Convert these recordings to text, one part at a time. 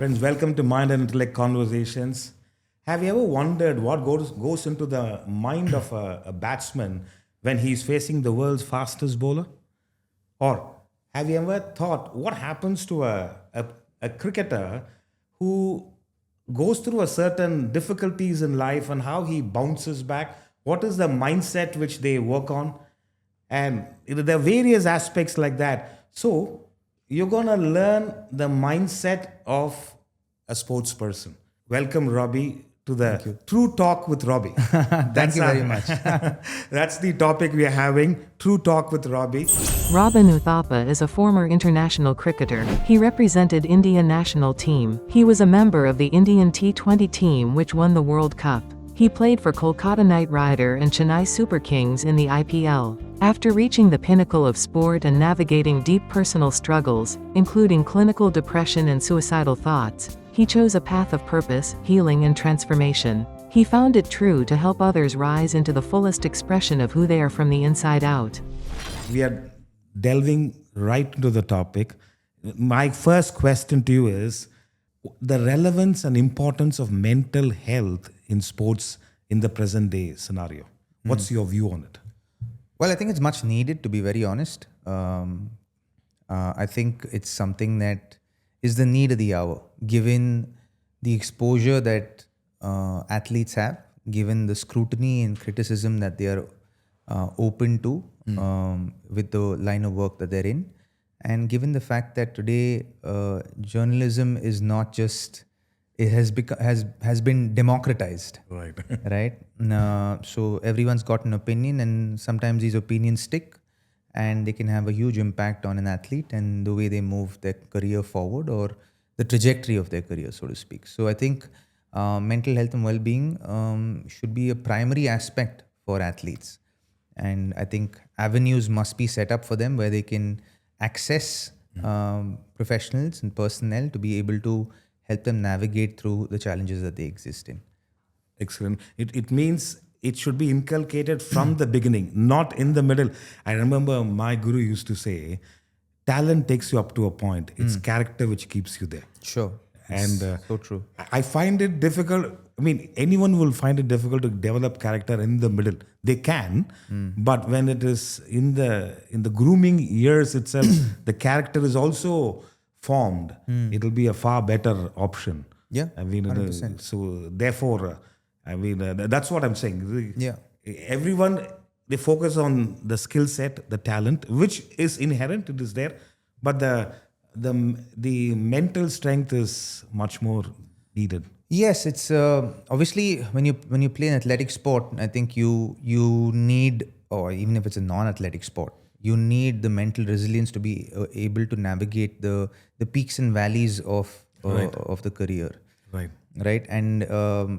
Friends, welcome to Mind and Intellect Conversations. Have you ever wondered what goes into the mind of a batsman when he's facing the world's fastest bowler? Or have you ever thought what happens to a cricketer who goes through a certain difficulties in life and how he bounces back? What is the mindset which they work on? And there are various aspects like that. So you're going to learn the mindset of a sports person. Welcome, Robbie, to the True Talk with Robbie. Thank you very much. That's the topic we are having, True Talk with Robbie. Robin Uthappa is a former international cricketer. He represented India national team. He was a member of the Indian T20 team which won the World Cup. He played for Kolkata Knight Rider and Chennai Super Kings in the IPL. After reaching the pinnacle of sport and navigating deep personal struggles, including clinical depression and suicidal thoughts, he chose a path of purpose, healing and transformation. He found it true to help others rise into the fullest expression of who they are from the inside out. We are delving right into the topic. My first question to you is the relevance and importance of mental health in sports in the present day scenario. What's your view on it? Well, I think it's much needed, to be very honest. I think it's something that is the need of the hour, given the exposure that athletes have, given the scrutiny and criticism that they are open to with the line of work that they're in. And given the fact that today journalism is not just, it has been democratized. Right. Right? So everyone's got an opinion, and sometimes these opinions stick and they can have a huge impact on an athlete and the way they move their career forward or the trajectory of their career, so to speak. So I think mental health and well-being should be a primary aspect for athletes. And I think avenues must be set up for them where they can access professionals and personnel to be able to help them navigate through the challenges that they exist in. Excellent. It means it should be inculcated from the beginning, not in the middle. I remember my guru used to say, talent takes you up to a point. It's character which keeps you there. Sure. And so true. I find it difficult. I mean, anyone will find it difficult to develop character in the middle. They can, but when it is in the grooming years itself, the character is also formed. It'll be a far better option. Yeah, I mean, 100%. so therefore, that's what I'm saying. Yeah. Everyone, they focus on the skill set, the talent, which is inherent. It is there, but the mental strength is much more needed. Yes, it's obviously when you play an athletic sport, I think you need, or even if it's a non-athletic sport, you need the mental resilience to be able to navigate the peaks and valleys of the career. Right. And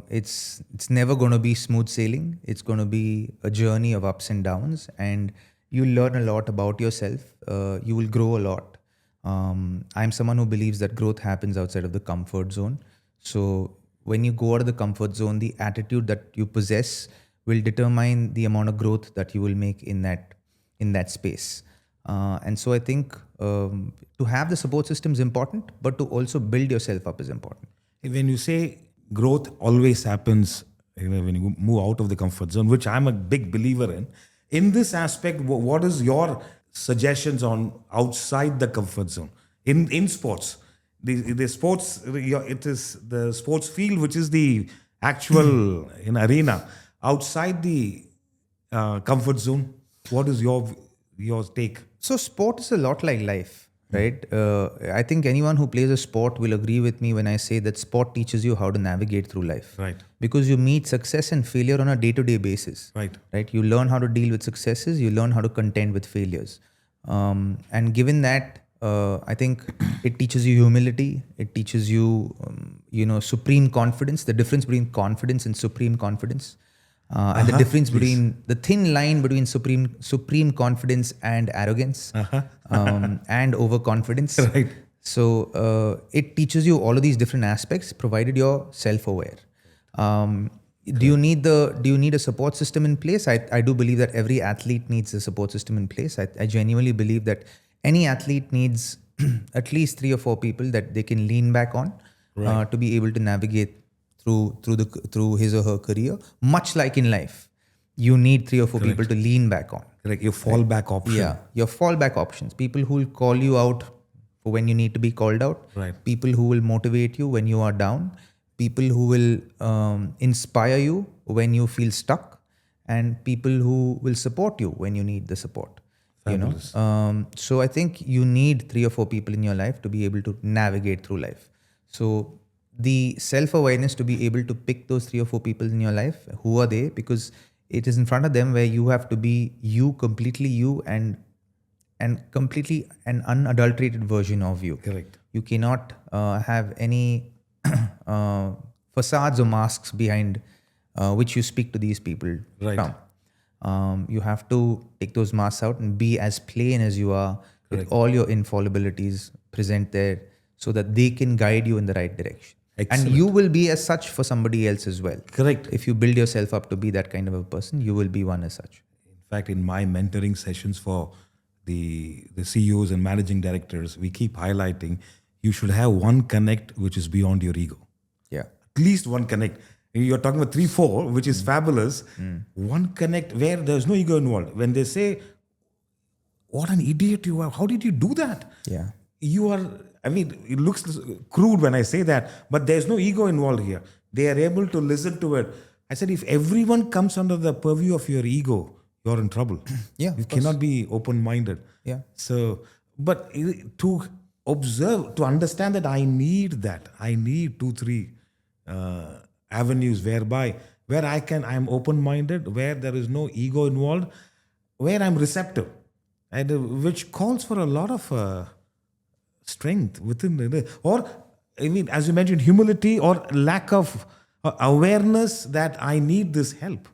it's never going to be smooth sailing. It's going to be a journey of ups and downs, and you learn a lot about yourself. You will grow a lot. I'm someone who believes that growth happens outside of the comfort zone. So when you go out of the comfort zone, the attitude that you possess will determine the amount of growth that you will make in that space. And so I think to have the support system is important, but to also build yourself up is important. When you say growth always happens, when you move out of the comfort zone, which I'm a big believer in this aspect, what is your suggestions on outside the comfort zone in sports? The sports, it is the sports field, which is the actual arena. Outside the comfort zone, what is your take? So sport is a lot like life, right? I think anyone who plays a sport will agree with me when I say that sport teaches you how to navigate through life. Right. Because you meet success and failure on a day-to-day basis. Right. You learn how to deal with successes. You learn how to contend with failures. And given that, I think it teaches you humility. It teaches you, supreme confidence. The difference between confidence and supreme confidence. And the difference between the thin line between supreme confidence and arrogance and overconfidence. Right. So it teaches you all of these different aspects, provided you're self-aware. Do you need a support system in place? I do believe that every athlete needs a support system in place. I genuinely believe that any athlete needs at least 3 or 4 people that they can lean back on to be able to navigate through his or her career. Much like in life, you need 3 or 4 people to lean back on. Correct. Your fallback option. Yeah, your fallback options. People who will call you out for when you need to be called out. Right. People who will motivate you when you are down. People who will inspire you when you feel stuck, and people who will support you when you need the support. Fabulous. So I think you need 3 or 4 people in your life to be able to navigate through life. So the self-awareness to be able to pick those 3 or 4 people in your life, who are they? Because it is in front of them where you have to be you, completely you, and completely an unadulterated version of you. Correct. You cannot have any facades or masks behind which you speak to these people Right. from. You have to take those masks out and be as plain as you are, with all your infallibilities present there, so that they can guide you in the right direction. Excellent. And you will be as such for somebody else as well. Correct. If you build yourself up to be that kind of a person, you will be one as such. In fact, in my mentoring sessions for the CEOs and managing directors, we keep highlighting you should have one connect which is beyond your ego. Yeah. At least one connect. You're talking about 3, 4, which is fabulous. One connect where there's no ego involved. When they say, "What an idiot you are! How did you do that?" Yeah. You are. I mean, it looks crude when I say that, but there's no ego involved here. They are able to listen to it. I said, if everyone comes under the purview of your ego, you're in trouble. Yeah, You of course. cannot be open-minded. Yeah. So, but to observe, to understand that I need that. I need 2, 3 avenues where I'm open-minded, where there is no ego involved, where I'm receptive, and which calls for a lot of strength within it. Or, I mean, as you mentioned, humility or lack of awareness that I need this help.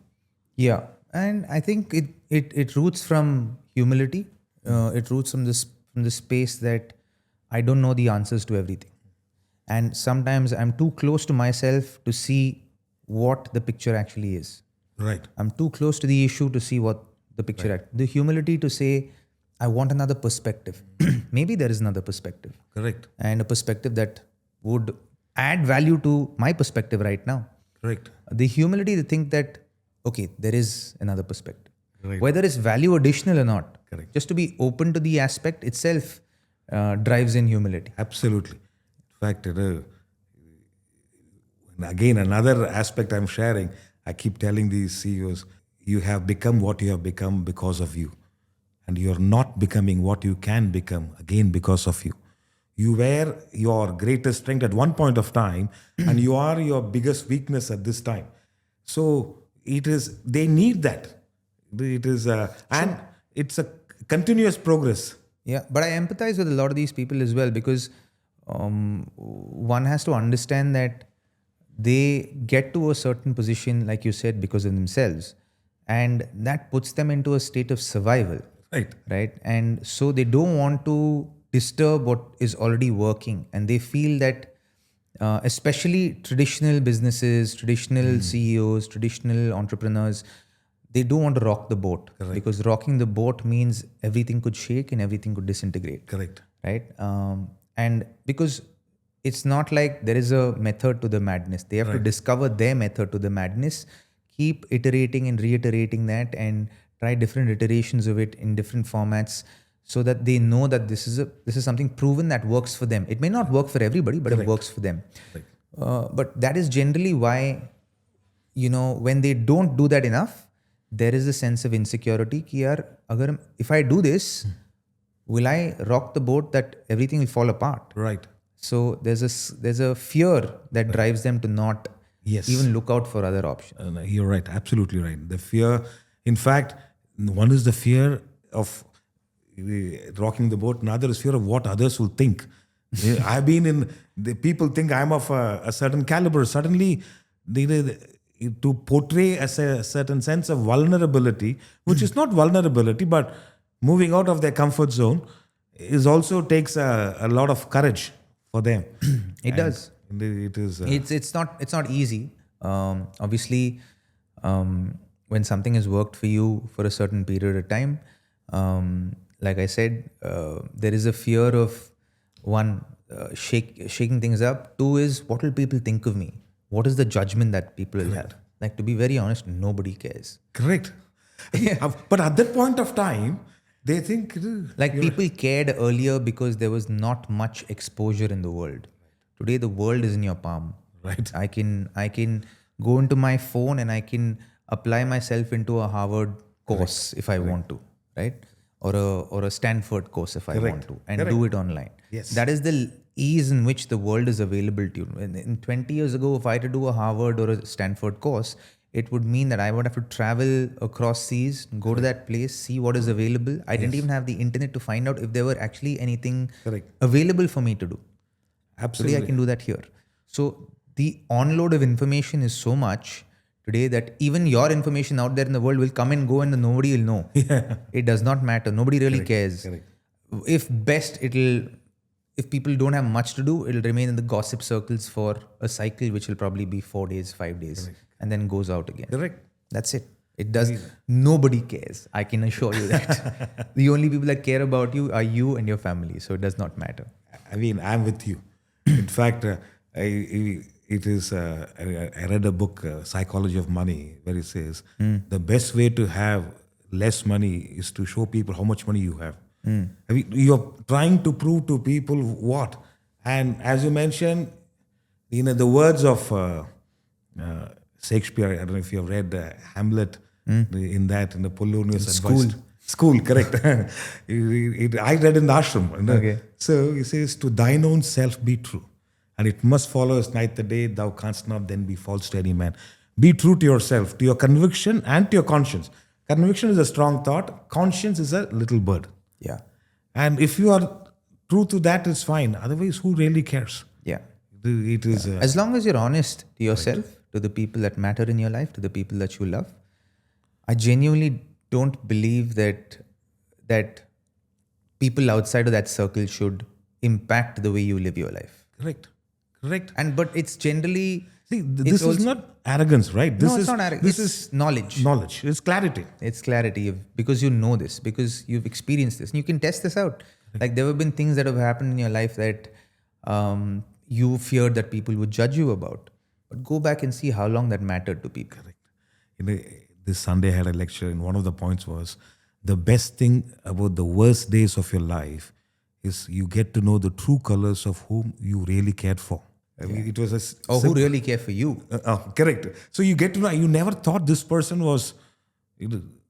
Yeah, and I think it roots from humility. It roots from the space that I don't know the answers to everything, and sometimes I'm too close to myself to see what the picture actually is. Right. I'm too close to the issue to see what the picture. The humility to say, I want another perspective. Maybe there is another perspective, Correct. and a perspective that would add value to my perspective right now. Correct. The humility to think that, okay, there is another perspective. Right. Whether it's value additional or not. Correct. Just to be open to the aspect itself drives in humility. Absolutely. In fact, again, another aspect I'm sharing, I keep telling these CEOs, you have become what you have become because of you. And you're not becoming what you can become, again, because of you. You were your greatest strength at one point of time, and you are your biggest weakness at this time. So they need that. It is, and it's a continuous progress. Yeah, but I empathize with a lot of these people as well, because one has to understand that they get to a certain position, like you said, because of themselves. And that puts them into a state of survival. Right. And so they don't want to disturb what is already working. And they feel that, especially traditional businesses, traditional CEOs, traditional entrepreneurs, they don't want to rock the boat. Correct. Because rocking the boat means everything could shake and everything could disintegrate. Correct. Right. And because it's not like there is a method to the madness. They have to discover their method to the madness, keep iterating and reiterating that, and try different iterations of it in different formats, so that they know that this is something proven that works for them. It may not work for everybody, but it works for them. But that is generally why, when they don't do that enough, there is a sense of insecurity. Ki yaar, if I do this, will I rock the boat that everything will fall apart? Right. So there's a fear that drives them to not even look out for other options. You're right. Absolutely right. The fear, in fact, one is the fear of rocking the boat, another is fear of what others will think. I've been people think I'm of a certain caliber. Suddenly, to portray a certain sense of vulnerability, which is not vulnerability, but moving out of their comfort zone, is also takes a lot of courage for them. It does. It is. It's not easy. Obviously, when something has worked for you for a certain period of time, like I said, there is a fear of shaking things up. Two is, what will people think of me? What is the judgment that people will have? Like, to be very honest, nobody cares. Correct. But at that point of time, they think Like, people cared earlier because there was not much exposure in the world. Today, the world is in your palm. Right. I can go into my phone and I can apply myself into a Harvard course if I want to, right? Or a Stanford course if I want to, and do it online. Yes. That is the ease in which the world is available to you. In 20 years ago, if I had to do a Harvard or a Stanford course, it would mean that I would have to travel across seas, go to that place, see what is available. I didn't even have the internet to find out if there were actually anything available for me to do. Absolutely. Today I can do that here. So the onload of information is so much today that even your information out there in the world will come and go and nobody will know. It does not matter. Nobody really cares. If people don't have much to do, it'll remain in the gossip circles for a cycle which will probably be 4 days, 5 days, and then goes out again. Correct. That's it. It does. Nobody cares. I can assure you that. The only people that care about you are you and your family. So it does not matter. I mean, I'm with you. In fact, I read a book, Psychology of Money, where it says the best way to have less money is to show people how much money you have. I mean, you're trying to prove to people what? And as you mentioned, the words of Shakespeare, I don't know if you have read Hamlet, in the Polonius Advice. School, correct. I read in the ashram. Okay. So he says, to thine own self be true. And it must follow us night the day, thou canst not then be false to any man. Be true to yourself, to your conviction and to your conscience. Conviction is a strong thought. Conscience is a little bird. Yeah. And if you are true to that, it's fine. Otherwise, who really cares? Yeah. It is. As long as you're honest to yourself, to the people that matter in your life, to the people that you love, I genuinely don't believe that people outside of that circle should impact the way you live your life. Correct. But it's generally... See, this is not arrogance, right? This it's not arrogance. It's knowledge. Knowledge. It's clarity. It's clarity because you know this, because you've experienced this. And you can test this out. Like, there have been things that have happened in your life that you feared that people would judge you about. But go back and see how long that mattered to people. Correct. This Sunday I had a lecture, and one of the points was the best thing about the worst days of your life is you get to know the true colors of whom you really cared for. I mean, it was who really care for you. Correct. So you get to know, you never thought this person was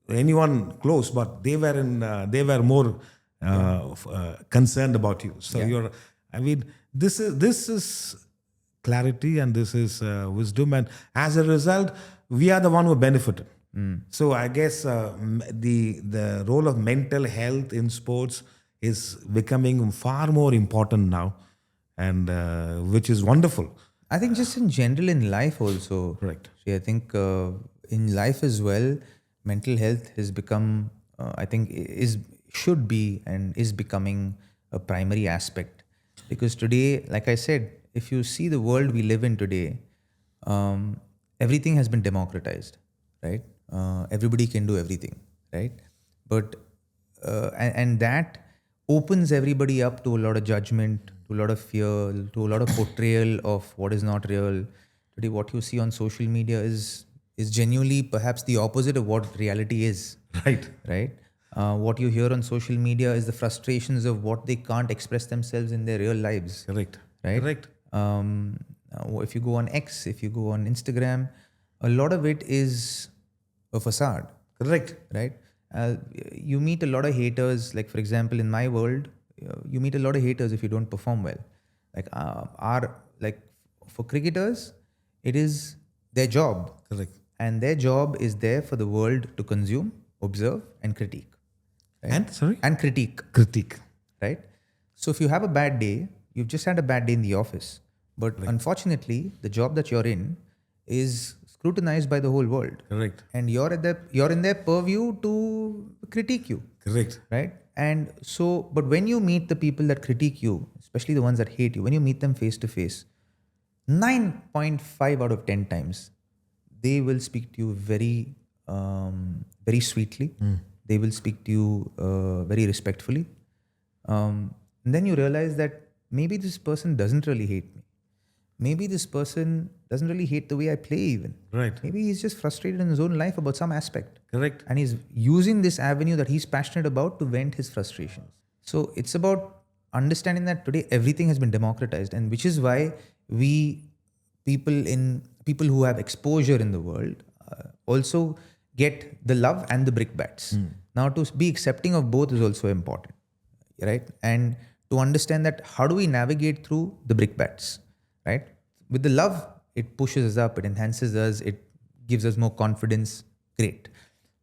anyone close, but they were more concerned about you. So this is clarity, and this is wisdom, and as a result, we are the one who benefited. So I guess the role of mental health in sports is becoming far more important now, and which is wonderful. I think just in general in life also. Correct. See, I think in life as well, mental health has become, should be and is becoming a primary aspect. Because today, like I said, if you see the world we live in today, everything has been democratized, right? Everybody can do everything, right? But and that opens everybody up to a lot of judgment, to a lot of fear, to a lot of portrayal of what is not real. Today, what you see on social media is genuinely perhaps the opposite of what reality is. Right. What you hear on social media is the frustrations of what they can't express themselves in their real lives. Correct. Right. Correct. If you go on X, if you go on Instagram, a lot of it is a facade. Correct. Right. You meet a lot of haters. Like, for example, in my world, you meet a lot of haters if you don't perform well. Like, for cricketers, it is their job. Correct. And their job is there for the world to consume, observe, and critique. Right? And critique. Right? So if you have a bad day, you've just had a bad day in the office. But unfortunately, the job that you're in is scrutinized by the whole world. Correct. And you're in their purview to critique you. Correct. Right? And so, but when you meet the people that critique you, especially the ones that hate you, when you meet them face to face, 9.5 out of 10 times, they will speak to you very, very sweetly. They will speak to you very respectfully. And then you realize that maybe this person doesn't really hate me. Maybe this person doesn't really hate the way I play even. Right. Maybe he's just frustrated in his own life about some aspect. Correct. And he's using this avenue that he's passionate about to vent his frustrations. So it's about understanding that today everything has been democratized, and which is why people who have exposure in the world also get the love and the brickbats. Now, to be accepting of both is also important, right? And to understand that how do we navigate through the brickbats, right? With the love, it pushes us up, it enhances us, it gives us more confidence. Great.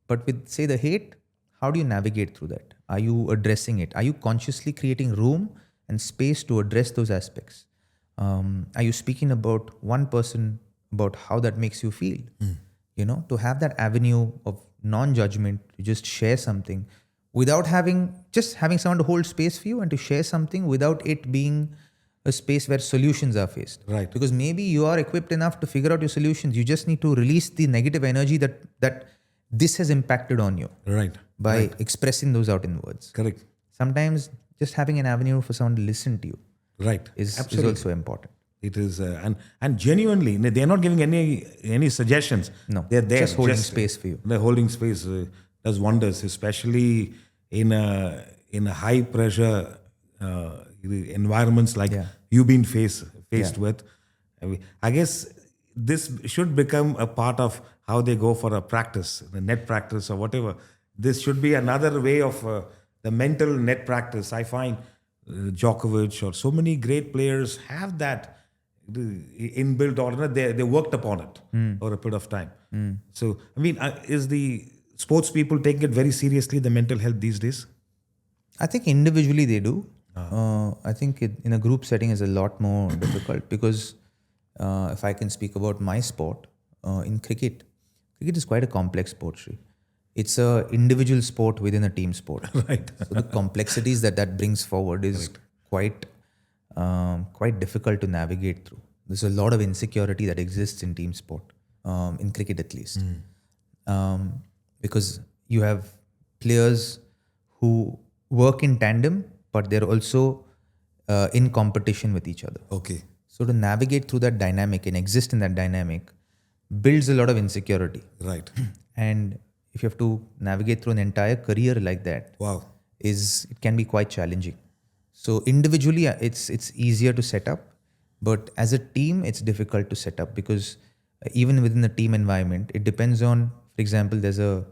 But with, say, the hate, how do you navigate through that? Are you addressing it? Are you consciously creating room and space to address those aspects? Are you speaking about one person about how that makes you feel? To have that avenue of non-judgment, to just share something without having someone to hold space for you, and to share something without it being a space where solutions are faced. Right. Because maybe you are equipped enough to figure out your solutions. You just need to release the negative energy that this has impacted on you. Right. By expressing those out in words. Correct. Sometimes just having an avenue for someone to listen to you Right. is also important. It is, and genuinely, they're not giving any suggestions. No, they're there, just holding space for you. They're holding space does wonders, especially in a high pressure environments like you've been faced with. I guess this should become a part of how they go for a practice, the net practice or whatever. This should be another way of the mental net practice. I find Djokovic or so many great players have that inbuilt, or they worked upon it over a period of time. So, I mean, is the sports people taking it very seriously, the mental health these days? I think individually they do. I think in a group setting is a lot more difficult because if I can speak about my sport, in cricket is quite a complex sport, Sri. It's a individual sport within a team sport. Right. So the complexities that brings forward is quite difficult to navigate through. There's a lot of insecurity that exists in team sport, in cricket at least. Because you have players who work in tandem, but they're also in competition with each other. Okay. So to navigate through that dynamic and exist in that dynamic builds a lot of insecurity. Right. And if you have to navigate through an entire career like that, wow, it can be quite challenging. So individually, it's easier to set up, but as a team, it's difficult to set up because even within the team environment, it depends on, for example, there's a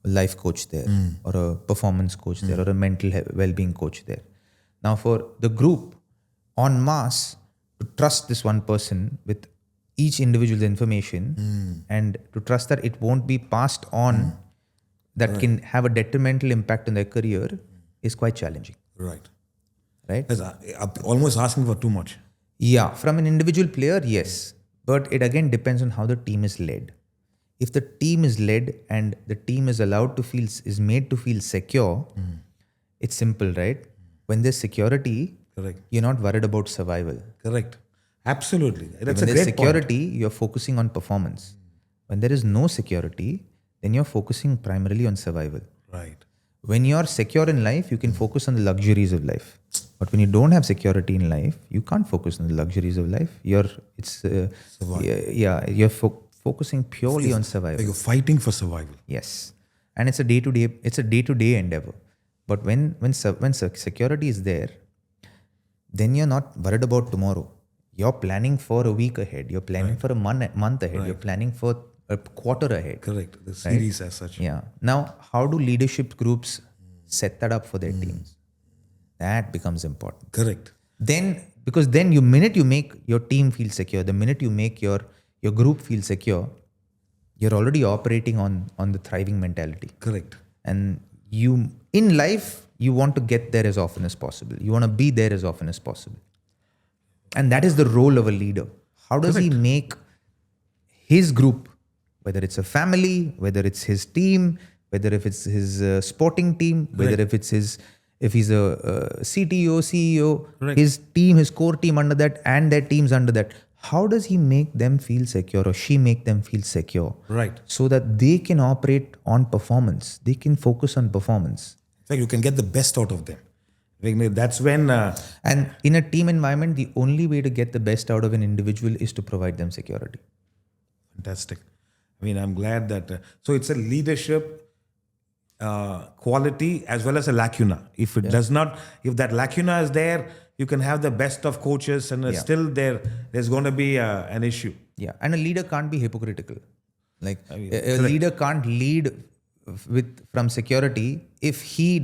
life coach there, or a performance coach there, or a mental well-being coach there. Now, for the group en masse to trust this one person with each individual's information and to trust that it won't be passed on that can have a detrimental impact on their career is quite challenging. Right. Right? I'm almost asking for too much. Yeah, from an individual player, yes. But it again depends on how the team is led. If the team is led and the team is is made to feel secure, it's simple, right? When there's security, correct, you're not worried about survival. Correct. Absolutely. That's when a there's great security, point. You're focusing on performance. When there is no security, then you're focusing primarily on survival. Right. When you're secure in life, you can focus on the luxuries of life. But when you don't have security in life, you can't focus on the luxuries of life. You're focusing purely on survival. You're fighting for survival. Yes, and it's a day-to-day endeavor. But when security is there, then you're not worried about tomorrow. You're planning for a week ahead. You're planning for a month ahead. You're planning for a quarter ahead. Correct. The series as such. Yeah. Now, how do leadership groups set that up for their teams? That becomes important. Correct. Because then the minute you make your team feel secure, the minute you make your group feel secure, you're already operating on the thriving mentality. Correct. And in life, you want to get there as often as possible. You want to be there as often as possible. And that is the role of a leader. How does he make his group, whether it's a family, whether it's his team, whether if it's his sporting team, whether if he's a CTO, CEO, his team, his core team under that, and their teams under that, how does he make them feel secure, or she make them feel secure? Right. So that they can operate on performance. They can focus on performance. In fact, you can get the best out of them. That's when And in a team environment, the only way to get the best out of an individual is to provide them security. fantastic. I'm glad that so it's a leadership quality as well as a lacuna. If it does not, if that lacuna is there, you can have the best of coaches, and still there's going to be an issue. Yeah, and a leader can't be hypocritical. Like a leader can't lead from security if he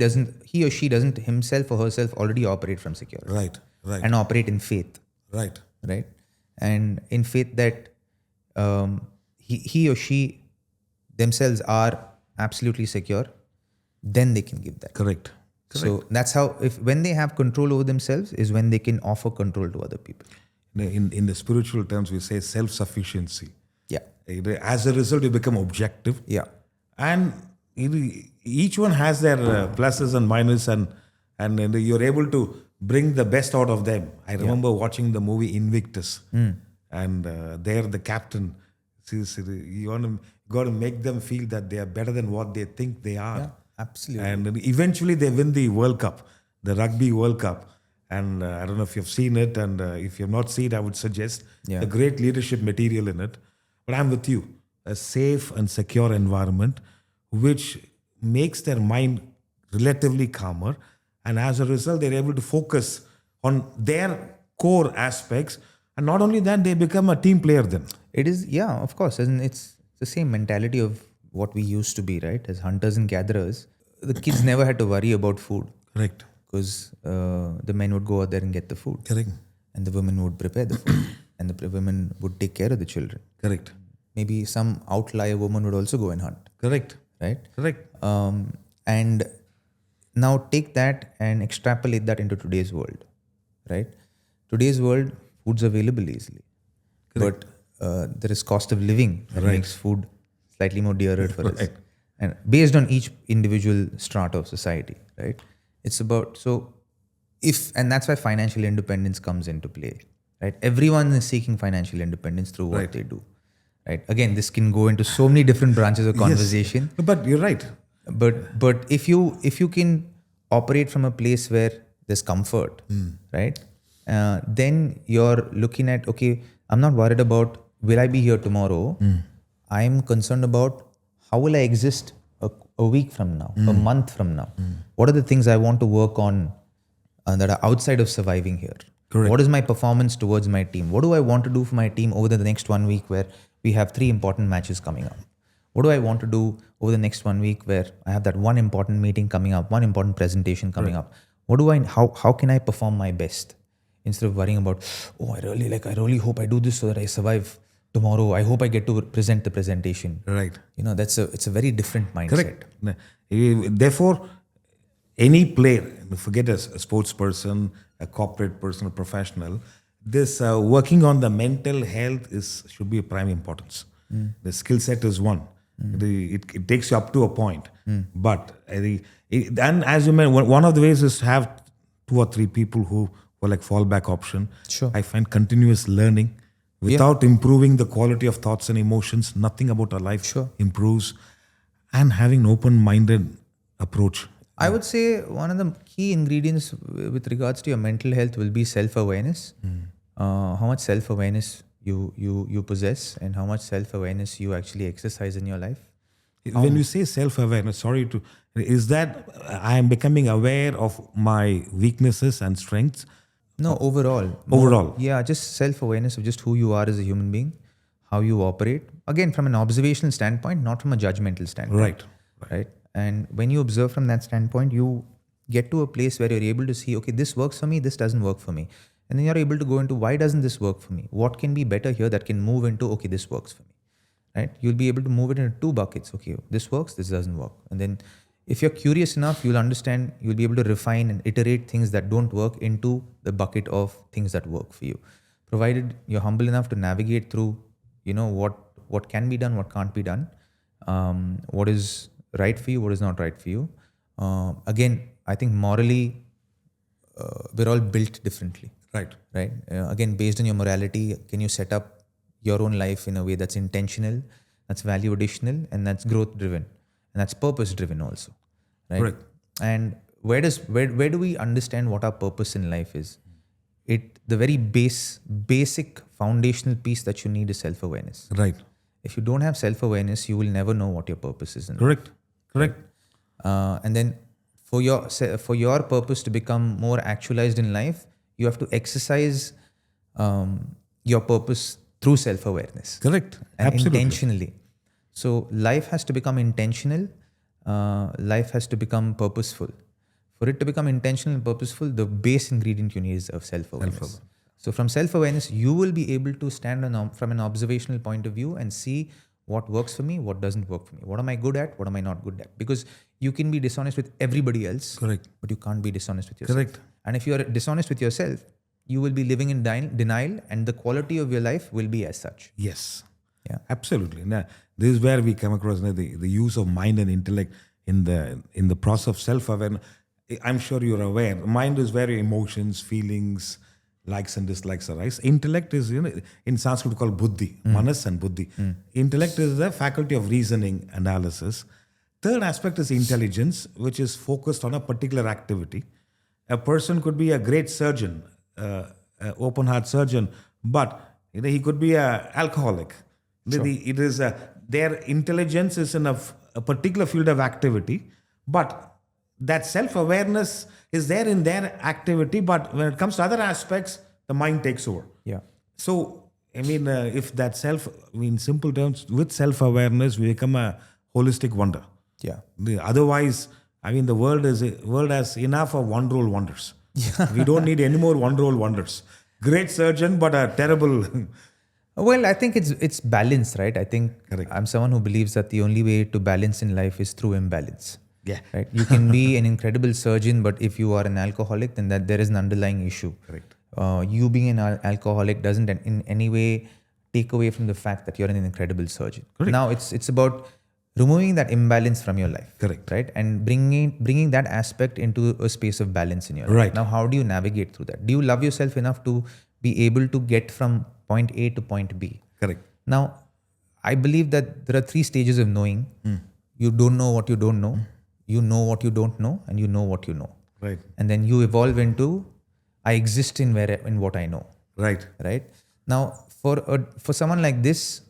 or she doesn't himself or herself already operate from security. Right. And operate in faith. Right. And in faith that he or she themselves are absolutely secure, then they can give that. Correct. So that's how, when they have control over themselves, is when they can offer control to other people. In the spiritual terms, we say self-sufficiency. Yeah. As a result, you become objective. Yeah. And each one has their pluses and minuses, and you're able to bring the best out of them. I remember watching the movie Invictus, and there the captain says, you got to make them feel that they are better than what they think they are. Yeah, absolutely. And eventually they win the World Cup, the Rugby World Cup. And I don't know if you've seen it, and if you've not seen it, I would suggest a great leadership material in it. But I'm with you. A safe and secure environment which makes their mind relatively calmer, and as a result they're able to focus on their core aspects, and not only that, they become a team player then. It is, of course. And it's the same mentality of what we used to be, right? As hunters and gatherers, the kids never had to worry about food. Correct. Because the men would go out there and get the food. Correct. And the women would prepare the food. And the women would take care of the children. Correct. Maybe some outlier woman would also go and hunt. Correct. Right? Correct. And now take that and extrapolate that into today's world. Right? Today's world, food's available easily. Correct. But there is cost of living that makes food slightly more dearer for us. Right. And based on each individual strata of society, right? It's about, and that's why financial independence comes into play, right? Everyone is seeking financial independence through what they do, right? Again, this can go into so many different branches of conversation. Yes. But you're right. But if you can operate from a place where there's comfort, right? Then you're looking at, okay, I'm not worried about will I be here tomorrow. I'm concerned about how will I exist a week from now, a month from now. What are the things I want to work on that are outside of surviving here? Correct. What is my performance towards my team? What do I want to do for my team over the next 1 week where we have 3 important matches coming up? What do I want to do over the next 1 week where I have that one important meeting coming up, one important presentation coming up? How can I perform my best? Instead of worrying about, I really hope I do this so that I survive tomorrow. I hope I get to present the presentation. Right. It's a very different mindset. Correct. Therefore, any player, forget a sports person, a corporate person, a professional, this working on the mental health should be a prime importance. The skill set is one. It takes you up to a point. But and as you mentioned, one of the ways is to have 2 or 3 people who are like fallback option. Sure. I find continuous learning. Without improving the quality of thoughts and emotions, nothing about our life improves. And having an open-minded approach. I would say one of the key ingredients with regards to your mental health will be self-awareness. How much self-awareness you possess and how much self-awareness you actually exercise in your life. When you say self-awareness, is that I am becoming aware of my weaknesses and strengths? No, overall. Overall. Yeah, just self-awareness of just who you are as a human being, how you operate. Again, from an observational standpoint, not from a judgmental standpoint. Right. And when you observe from that standpoint, you get to a place where you're able to see, okay, this works for me, this doesn't work for me. And then you're able to go into, why doesn't this work for me? What can be better here that can move into, okay, this works for me. Right? You'll be able to move it into 2 buckets. Okay, this works, this doesn't work. And then if you're curious enough, you'll understand, you'll be able to refine and iterate things that don't work into the bucket of things that work for you. Provided you're humble enough to navigate through, what can be done, what can't be done, what is right for you, what is not right for you. Again, I think morally, we're all built differently. Right. Again, based on your morality, can you set up your own life in a way that's intentional, that's value additional, and that's growth driven, and that's purpose driven also. Right. Correct. And where do we understand what our purpose in life is? The very basic foundational piece that you need is self-awareness. Right. If you don't have self-awareness, you will never know what your purpose is in Correct. Correct. life. And then for your purpose to become more actualized in life, you have to exercise your purpose through self-awareness. Correct. And Absolutely. intentionally. So life has to become intentional. Life has to become purposeful. For it to become intentional and purposeful, the base ingredient you need is of self-awareness. So from self-awareness, you will be able to stand from an observational point of view and see what works for me, what doesn't work for me. What am I good at? What am I not good at? Because you can be dishonest with everybody else, Correct. but you can't be dishonest with yourself. Correct. And if you are dishonest with yourself, you will be living in denial, and the quality of your life will be as such. Yes. Yeah. Absolutely. Now, this is where we come across the use of mind and intellect in the process of self-awareness. I'm sure you're aware. Mind is where your emotions, feelings, likes and dislikes arise. Intellect is, in Sanskrit called buddhi, manas and buddhi. Intellect is the faculty of reasoning, analysis. Third aspect is intelligence, which is focused on a particular activity. A person could be a great surgeon, open heart surgeon, but he could be an alcoholic. Sure. It is their intelligence is in a particular field of activity, but that self-awareness is there in their activity, but when it comes to other aspects, the mind takes over. Yeah. So, if that in simple terms, with self-awareness, we become a holistic wonder. Yeah. Otherwise, the world has enough of one-roll wonders. Yeah. We don't need any more one-roll wonders. Great surgeon, but a terrible... Well, I think it's balance, right? I think Correct. I'm someone who believes that the only way to balance in life is through imbalance. Yeah. Right. You can be an incredible surgeon, but if you are an alcoholic, then there is an underlying issue. Correct. You being an alcoholic doesn't in any way take away from the fact that you're an incredible surgeon. Correct. Now it's about removing that imbalance from your life. Correct. Right. And bringing that aspect into a space of balance in your life. Right. Now, how do you navigate through that? Do you love yourself enough to be able to get from point A to point B? Correct. Now, I believe that there are 3 stages of knowing. You don't know what you don't know. You know what you don't know, and you know what you know. Right. And then you evolve into, I exist in what I know. Right. Right. Now, for someone like this,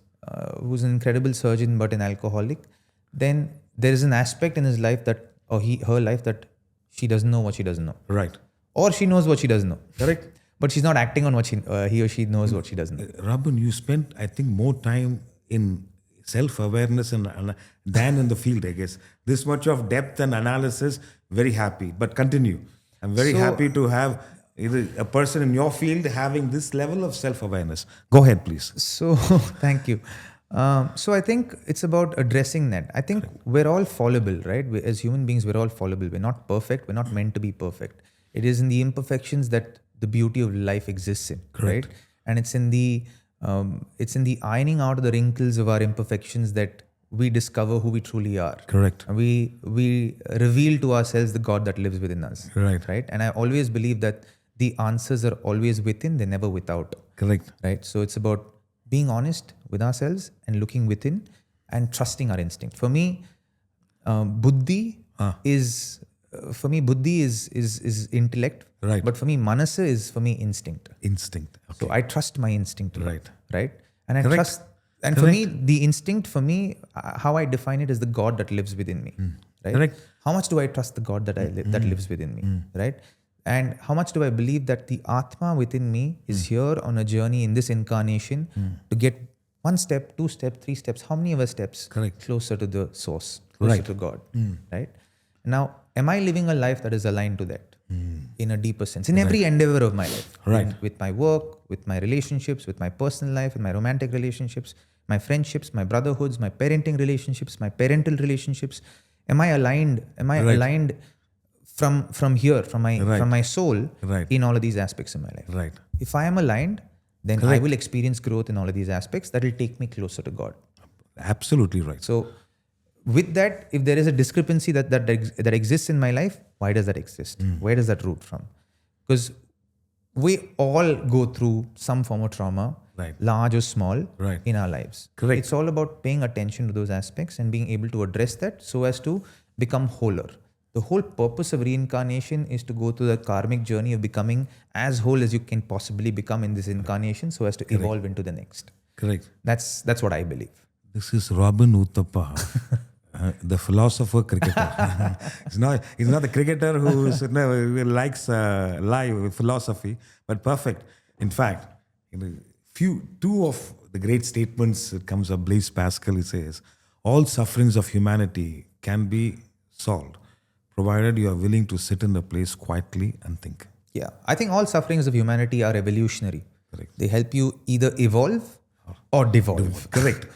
who's an incredible surgeon but an alcoholic, then there is an aspect in his life her life that she doesn't know what she doesn't know. Right. Or she knows what she doesn't know. Correct. But she's not acting on what he or she knows what she doesn't know. Robin, you spent, I think, more time in self-awareness than in the field, I guess. This much of depth and analysis, very happy. But continue. I'm very happy to have a person in your field having this level of self-awareness. Go ahead, please. So, thank you. So I think it's about addressing that. I think we're all fallible, right? As human beings, we're all fallible. We're not perfect. We're not meant to be perfect. It is in the imperfections that the beauty of life exists in, Correct. right? And it's in the ironing out of the wrinkles of our imperfections that we discover who we truly are. Correct. And we reveal to ourselves the God that lives within us. Right. Right. And I always believe that the answers are always within, they're never without. Correct. Right. So it's about being honest with ourselves and looking within and trusting our instinct. For me, buddhi is intellect. Right. But for me, manasa is for me instinct. Instinct. Okay. So I trust my instinct. Right. Right. And I Correct. trust. And for me, the instinct, how I define it is the God that lives within me. Right. Correct. How much do I trust the God that that lives within me? Right. And how much do I believe that the Atma within me is here on a journey in this incarnation to get 1 step, 2 steps, 3 steps, how many of our steps Correct. closer to the source, closer Right. to God, right? Now, am I living a life that is aligned to that in a deeper sense, in every endeavor of my life? Right. With my work, with my relationships, with my personal life, with my romantic relationships, my friendships, my brotherhoods, my parenting relationships, my parental relationships. Am I aligned? Am I Right. aligned from here, from my soul, Right. in all of these aspects of my life? Right. If I am aligned, then I Correct. will experience growth in all of these aspects that will take me closer to God. Absolutely right. So with that, if there is a discrepancy that exists in my life, why does that exist? Where does that root from? Because we all go through some form of trauma, Right. large or small, Right. in our lives. Correct. It's all about paying attention to those aspects and being able to address that so as to become wholer. The whole purpose of reincarnation is to go through the karmic journey of becoming as whole as you can possibly become in this incarnation, so as to evolve into the next. Correct. That's what I believe. This is Robin Uthappa, the philosopher cricketer. He's not the cricketer who likes live philosophy, but perfect. In fact, two of the great statements that comes up, Blaise Pascal, he says, all sufferings of humanity can be solved, provided you are willing to sit in a place quietly and think. Yeah, I think all sufferings of humanity are evolutionary. Correct. They help you either evolve or devolve. Correct.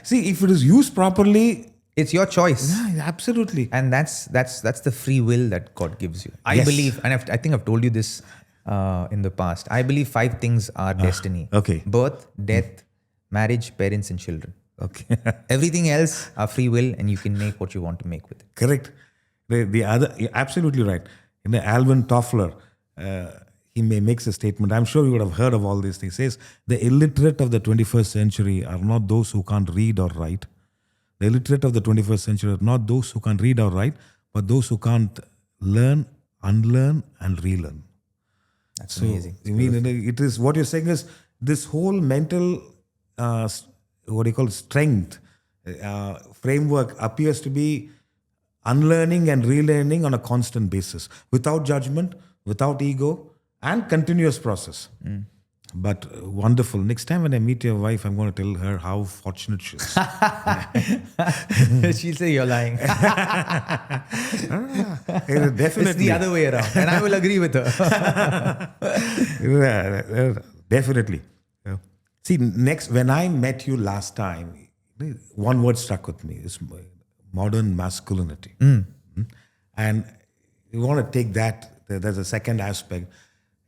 See, if it is used properly, It's your choice. yeah, absolutely. And that's the free will that God gives you. I Yes. believe, and I think I've told you this in the past. I believe 5 things are destiny. okay. Birth, death, marriage, parents, and children. Okay. Everything else are free will, and you can make what you want to make with it. Correct. The other, you're absolutely right. Alvin Toffler, he makes a statement. I'm sure you would have heard of all this. He says, the illiterate of the 21st century are not those who can't read or write. The illiterate of the 21st century are not those who can't read or write, but those who can't learn, unlearn, and relearn. That's amazing. I mean, it is what you're saying is this whole mental, strength framework appears to be unlearning and relearning on a constant basis, without judgment, without ego, and continuous process. But wonderful. Next time when I meet your wife, I'm going to tell her how fortunate she is. She'll say you're lying. Definitely. It's the other way around, and I will agree with her. Definitely. See, next, when I met you last time, one word stuck with me. It's modern masculinity. And you want to take that, there's a second aspect.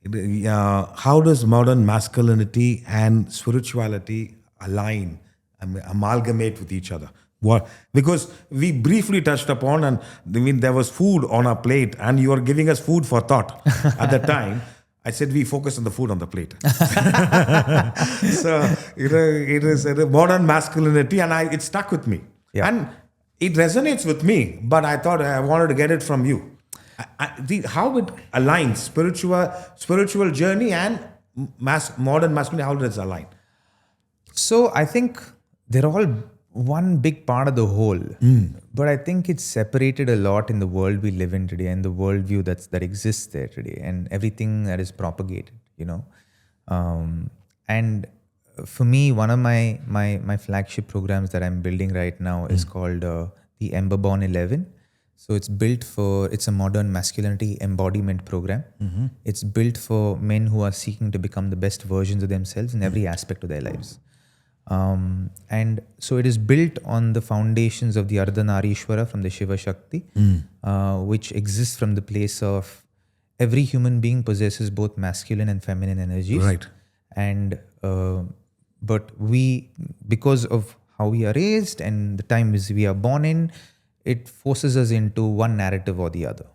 How does modern masculinity and spirituality align, amalgamate with each other? What? Because we briefly touched upon, and I mean, there was food on our plate, and you were giving us food for thought at the time. I said we focus on the food on the plate. So it is a modern masculinity, and it stuck with me, and it resonates with me. But I thought I wanted to get it from you. How it aligns spiritual journey and modern masculinity. How does it align? So I think they're all one big part of the whole, but I think it's separated a lot in the world we live in today and the worldview that exists there today and everything that is propagated. And for me, one of my flagship programs that I'm building right now is called the Emberborn 11. So it's a modern masculinity embodiment program. It's built for men who are seeking to become the best versions of themselves in every aspect of their lives. And so it is built on the foundations of the Ardhanarishwara from the Shiva Shakti, which exists from the place of every human being possesses both masculine and feminine energies. Right. And but we, because of how we are raised and the times we are born in, it forces us into one narrative or the other.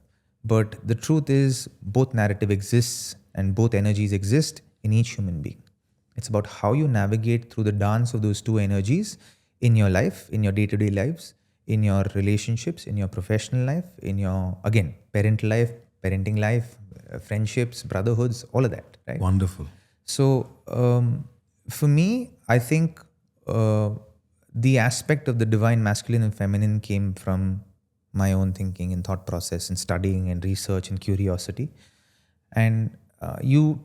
But the truth is, both narrative exists and both energies exist in each human being. It's about how you navigate through the dance of those two energies in your life, in your day-to-day lives, in your relationships, in your professional life, in your, again, parental life, parenting life, friendships, brotherhoods, all of that, right? Wonderful. So for me, I think the aspect of the divine masculine and feminine came from my own thinking and thought process and studying and research and curiosity. And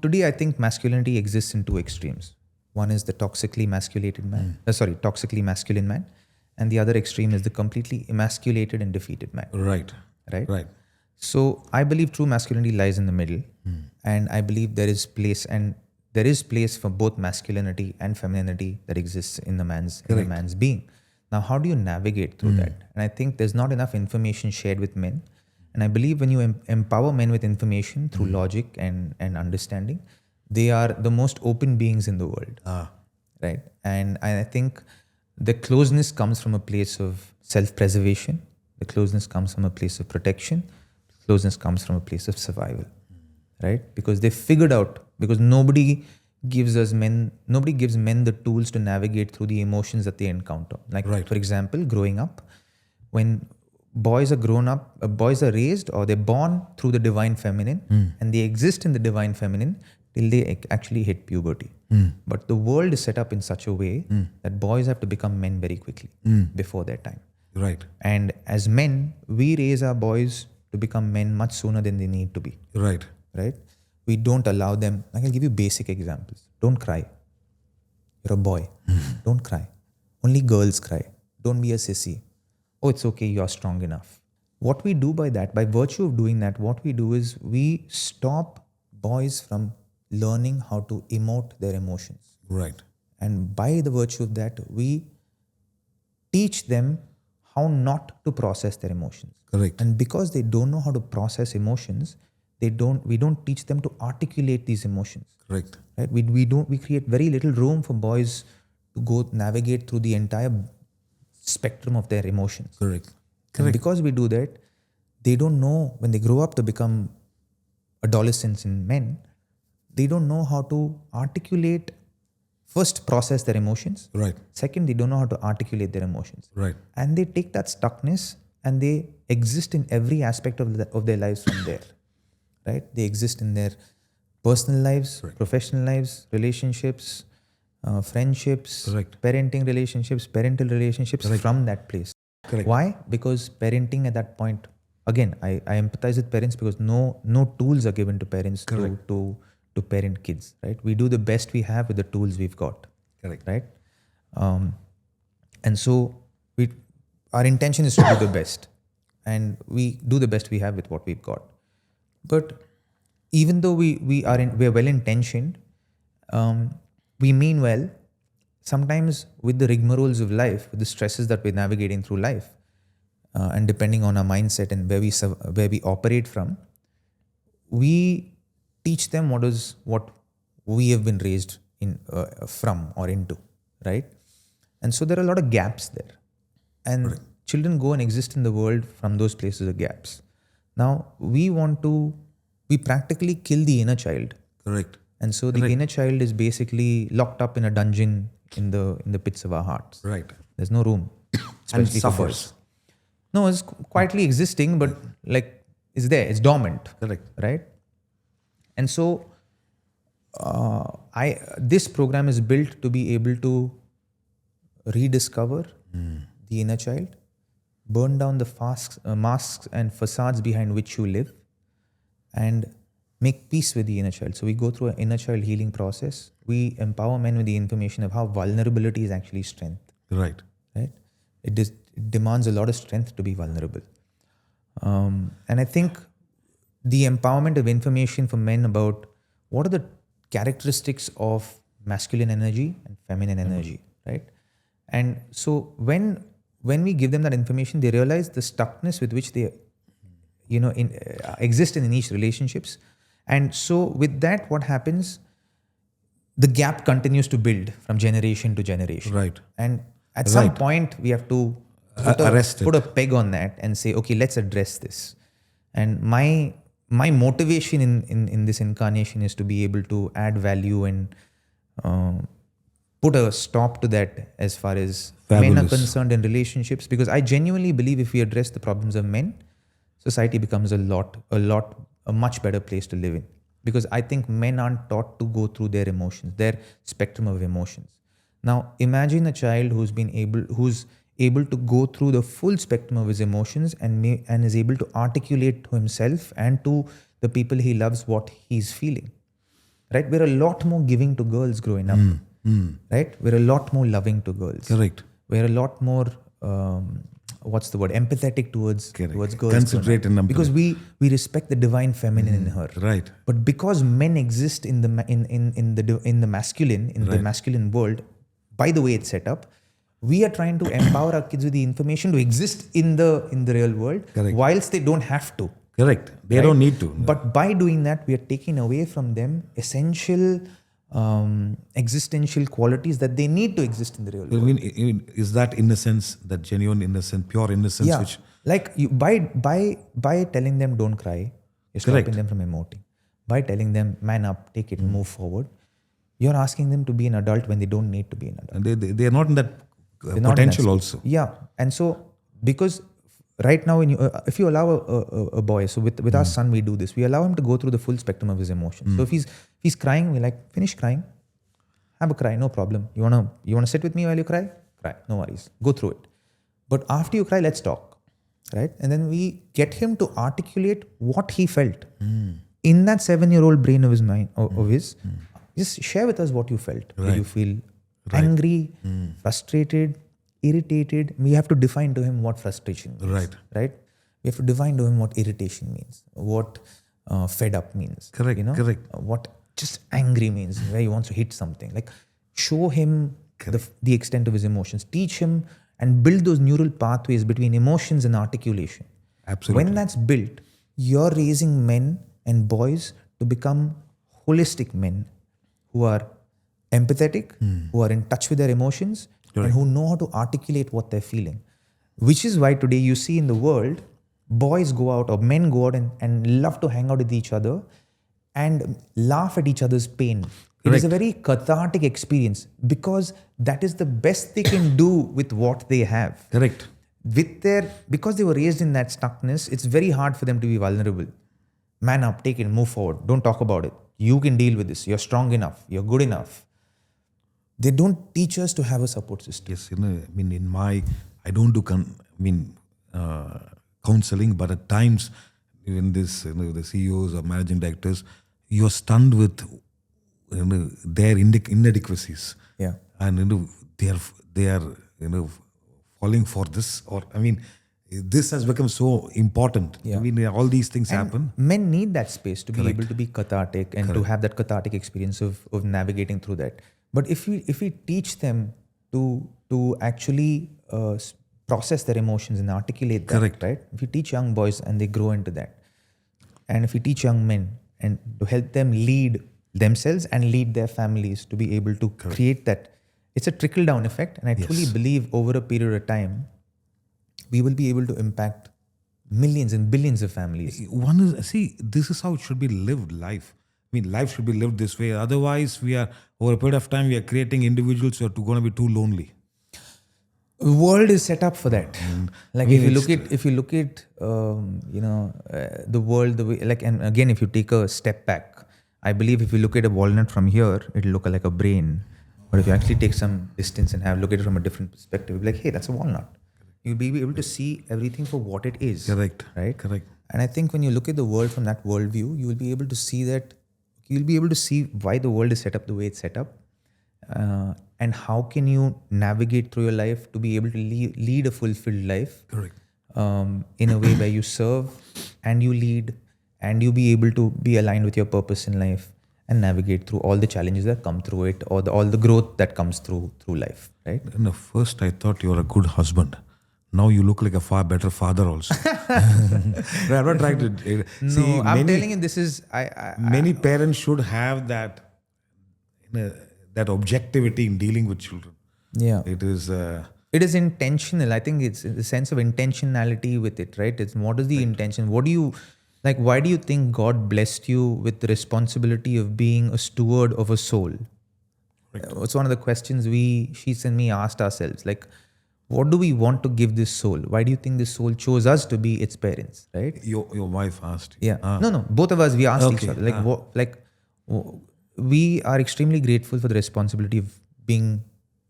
today I think masculinity exists in two extremes. One is the toxically masculated man, toxically masculine man, and the other extreme is the completely emasculated and defeated man. Right. Right. So I believe true masculinity lies in the middle, and I believe there is place for both masculinity and femininity that exists in the man's being. Now, how do you navigate through that? And I think there's not enough information shared with men. And I believe when you empower men with information through logic and understanding, they are the most open beings in the world. Right? And I think the closeness comes from a place of self-preservation. The closeness comes from a place of protection. The closeness comes from a place of survival. Right? Because they figured out, because nobody gives men the tools to navigate through the emotions that they encounter. Like, for example, growing up, when boys are grown up, boys are raised or they're born through the divine feminine and they exist in the divine feminine till they actually hit puberty. But the world is set up in such a way that boys have to become men very quickly before their time. Right. And as men, we raise our boys to become men much sooner than they need to be. Right. Right? We don't allow them. I can give you basic examples. Don't cry. You're a boy. Don't cry. Only girls cry. Don't be a sissy. Oh, it's okay. You're strong enough. What we do by that, by virtue of doing that, what we do is we stop boys from learning how to emote their emotions. Right. And by the virtue of that, we teach them how not to process their emotions. Correct. And because they don't know how to process emotions, we don't teach them to articulate these emotions. Correct. Right? We create very little room for boys to go navigate through the entire spectrum of their emotions. Correct. And because we do that, they don't know when they grow up to become adolescents and men, they don't know how to articulate, first process their emotions. Right. Second, they don't know how to articulate their emotions. Right. And they take that stuckness and they exist in every aspect of their lives from there. Right? They exist in their personal lives, professional lives, relationships, friendships, parenting relationships, parental relationships from that place. Correct. Why? Because parenting at that point, again, I empathize with parents because no tools are given to parents to parent kids, right? We do the best we have with the tools we've got. Correct. Right? And so our intention is to do the best, and we do the best we have with what we've got. But even though we're well intentioned, we mean well. Sometimes with the rigmaroles of life, with the stresses that we're navigating through life, and depending on our mindset and where we operate from, we teach them what we have been raised in from or into, right? And so there are a lot of gaps there, and children go and exist in the world from those places of gaps. Now we practically kill the inner child. Correct. And so the inner child is basically locked up in a dungeon in the pits of our hearts. Right. There's no room, And especially for suffers. boys. No, it's quietly existing, but like it's there. It's dormant. Correct. Right. And so, this program is built to be able to rediscover the inner child, burn down the masks and facades behind which you live, and make peace with the inner child. So we go through an inner child healing process. We empower men with the information of how vulnerability is actually strength. Right. Right? It demands a lot of strength to be vulnerable. And I think the empowerment of information for men about what are the characteristics of masculine energy and feminine energy, right? And so when we give them that information, they realize the stuckness with which they exist in niche relationships. And so with that, what happens, the gap continues to build from generation to generation. Right. And at some point, we have to put a peg on that and say, okay, let's address this. And my motivation in this incarnation is to be able to add value and put a stop to that as far as men are concerned in relationships, because I genuinely believe if we address the problems of men, society becomes a much better place to live in. Because I think men aren't taught to go through their emotions, their spectrum of emotions. Now, imagine a child who's able to go through the full spectrum of his emotions and is able to articulate to himself and to the people he loves what he's feeling. Right? We're a lot more giving to girls growing up. Right? We're a lot more loving to girls. Correct. We're a lot more empathetic towards girls. Considerate and because we respect the divine feminine in her. Right. But because men exist in the masculine, the masculine world, by the way it's set up, we are trying to empower our kids with the information to exist in the real world, whilst they don't have to. Correct. They don't need to. But by doing that, we are taking away from them essential existential qualities that they need to exist in the real world. Is that innocence, that genuine innocence, pure innocence? Yeah. Which Like you, by telling them don't cry, you're stopping them from emoting. By telling them man up, take it, and move forward, you're asking them to be an adult when they don't need to be an adult. and they are not in that potential also. Yeah. And so because right now, when you if you allow a boy, so with our son we do this. We allow him to go through the full spectrum of his emotions. So if he's crying, we're like, finish crying, have a cry, no problem. You wanna sit with me while you cry? Cry, no worries. Go through it. But after you cry, let's talk, right? And then we get him to articulate what he felt in that 7-year-old brain of his mind, of his. Just share with us what you felt. Did you feel angry, frustrated, irritated? We have to define to him what frustration means. Right? We have to define to him what irritation means, what fed up means. Correct. What just angry means, where he wants to hit something. Like, show him the extent of his emotions. Teach him and build those neural pathways between emotions and articulation. Absolutely. When that's built, you're raising men and boys to become holistic men who are empathetic, who are in touch with their emotions, and who know how to articulate what they're feeling. Which is why today you see in the world, boys go out or men go out and love to hang out with each other and laugh at each other's pain. It is a very cathartic experience because that is the best they can do with what they have. Correct. Because they were raised in that stuckness, it's very hard for them to be vulnerable. Man up, take it, move forward. Don't talk about it. You can deal with this. You're strong enough. You're good enough. They don't teach us to have a support system. Yes, I don't do counseling, but at times, even this, the CEOs or managing directors, you're stunned with their inadequacies. Yeah. And they are falling for this, or this has become so important. Yeah. All these things happen. Men need that space to be able to be cathartic and to have that cathartic experience of navigating through that. But if we teach them to actually process their emotions and articulate that, right? If you teach young boys and they grow into that, and if you teach young men and to help them lead themselves and lead their families to be able to create that, it's a trickle down effect. And I truly believe over a period of time, we will be able to impact millions and billions of families. This is how it should be lived, life. Life should be lived this way. Otherwise, over a period of time, we are creating individuals who are going to be too lonely. The world is set up for that. Like if you look at the world, the way, and again, if you take a step back, I believe if you look at a walnut from here, it'll look like a brain. But if you actually take some distance and look at it from a different perspective, you'll be like, hey, that's a walnut. You'll be able to see everything for what it is. Correct. Right? Correct. And I think when you look at the world from that worldview, you will be able to see that. You'll be able to see why the world is set up the way it's set up, and how can you navigate through your life to be able to lead a fulfilled life. Correct. In a way where you serve and you lead and you be able to be aligned with your purpose in life and navigate through all the challenges that come through it, or all the growth that comes through life, right? First I thought you were a good husband. Now you look like a far better father also. I'm not trying to... I'm telling you, this is... many parents should have that objectivity in dealing with children. Yeah. It is intentional. I think it's the sense of intentionality with it, right? It's what is the intention? What do you... why do you think God blessed you with the responsibility of being a steward of a soul? Right. It's one of the questions Sheets and me asked ourselves. What do we want to give this soul? Why do you think this soul chose us to be its parents, right? Your wife asked you. Yeah. No. Both of us, we asked each other. We are extremely grateful for the responsibility of being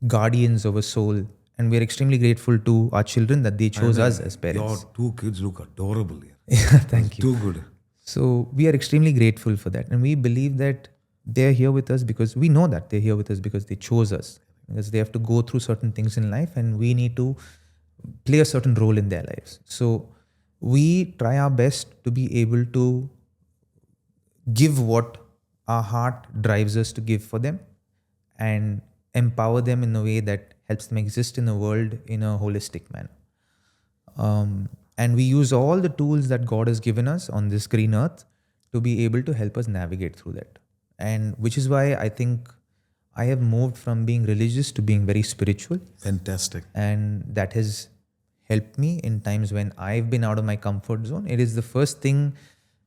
guardians of a soul. And we're extremely grateful to our children that they chose us as parents. Your 2 kids look adorable here. Yeah, thank you. Too good. So we are extremely grateful for that. And we believe that they're here with us because we know that they're here with us because they chose us. Because they have to go through certain things in life and we need to play a certain role in their lives. So we try our best to be able to give what our heart drives us to give for them and empower them in a way that helps them exist in the world in a holistic manner. And we use all the tools that God has given us on this green earth to be able to help us navigate through that. And which is why I think I have moved from being religious to being very spiritual. Fantastic. And that has helped me in times when I've been out of my comfort zone. It is the first thing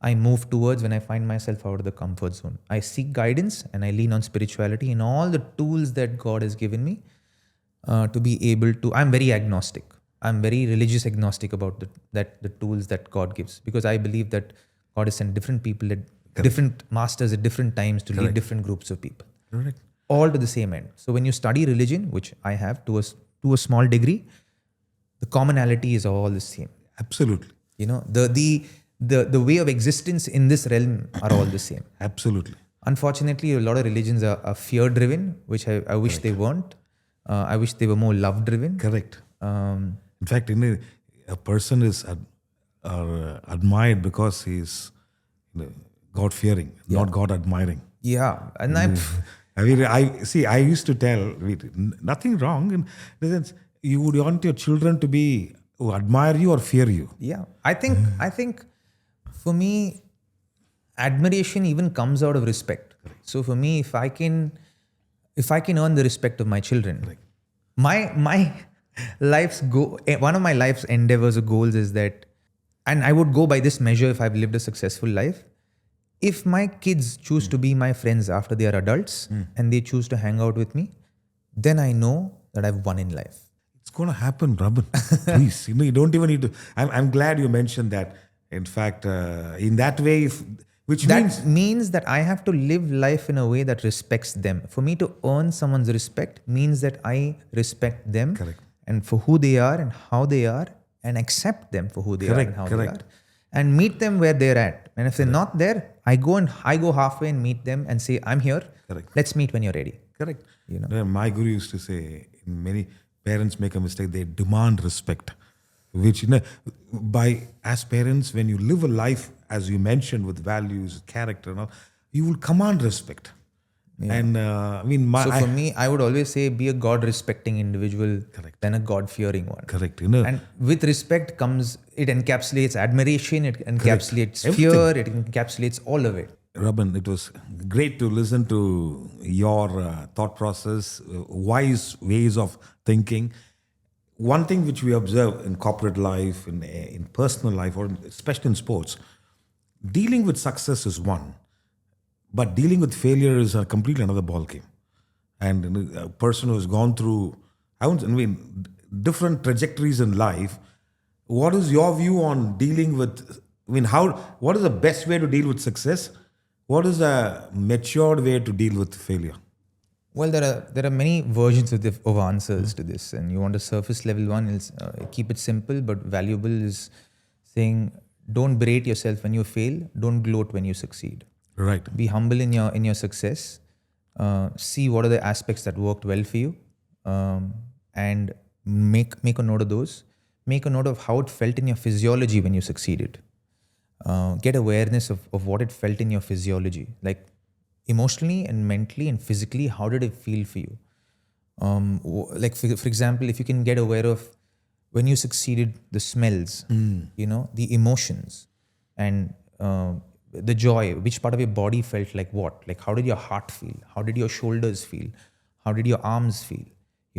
I move towards when I find myself out of the comfort zone. I seek guidance and I lean on spirituality and all the tools that God has given me to be able to... I'm very agnostic. I'm very religious agnostic about the tools that God gives, because I believe that God has sent different people at different masters at different times to lead different groups of people. Correct. All to the same end. So when you study religion, which I have to a small degree, the commonality is all the same. Absolutely. You know, the way of existence in this realm are all the same. Absolutely. Unfortunately, a lot of religions are fear driven, which I wish they weren't. I wish they were more love driven. Correct. In fact, a person is admired because he's God fearing, not God admiring. Yeah, and I used to tell, nothing wrong in the sense, you would want your children to be who admire you or fear you. Yeah, I think for me, admiration even comes out of respect. So for me, if I can earn the respect of my children, my life's one of my life's endeavors or goals is that, and I would go by this measure if I've lived a successful life. If my kids choose to be my friends after they are adults and they choose to hang out with me, then I know that I've won in life. It's going to happen, Robin. Please, you don't even need to. I'm glad you mentioned that. In fact, in that way, which means that I have to live life in a way that respects them. For me to earn someone's respect means that I respect them. Correct. And for who they are and how they are, and accept them for who they are and how they are, and meet them where they're at. And if they're not there, I go halfway and meet them and say, I'm here. Correct. Let's meet when you're ready. Correct. My guru used to say, many parents make a mistake. They demand respect, which as parents, when you live a life, as you mentioned, with values, character, and all, you will command respect. Yeah. And for me, I would always say, be a God-respecting individual than a God-fearing one. Correct. And with respect it encapsulates admiration, it encapsulates fear, it encapsulates all of it. Robin, it was great to listen to your thought process, wise ways of thinking. One thing which we observe in corporate life, in personal life, or especially in sports, dealing with success is one. But dealing with failure is a completely another ballgame. And a person who's gone through, different trajectories in life, what is your view on dealing with, what is the best way to deal with success? What is a matured way to deal with failure? Well, there are many versions of answers to this. And you want a surface level one, is keep it simple but valuable, is saying, don't berate yourself when you fail, don't gloat when you succeed. Right. Be humble in your success. See what are the aspects that worked well for you, and make a note of those. Make a note of how it felt in your physiology when you succeeded. Get awareness of what it felt in your physiology, like emotionally and mentally and physically. How did it feel for you? Like for example, if you can get aware of when you succeeded, the smells, the emotions, and the joy, which part of your body felt like what? Like, how did your heart feel? How did your shoulders feel? How did your arms feel?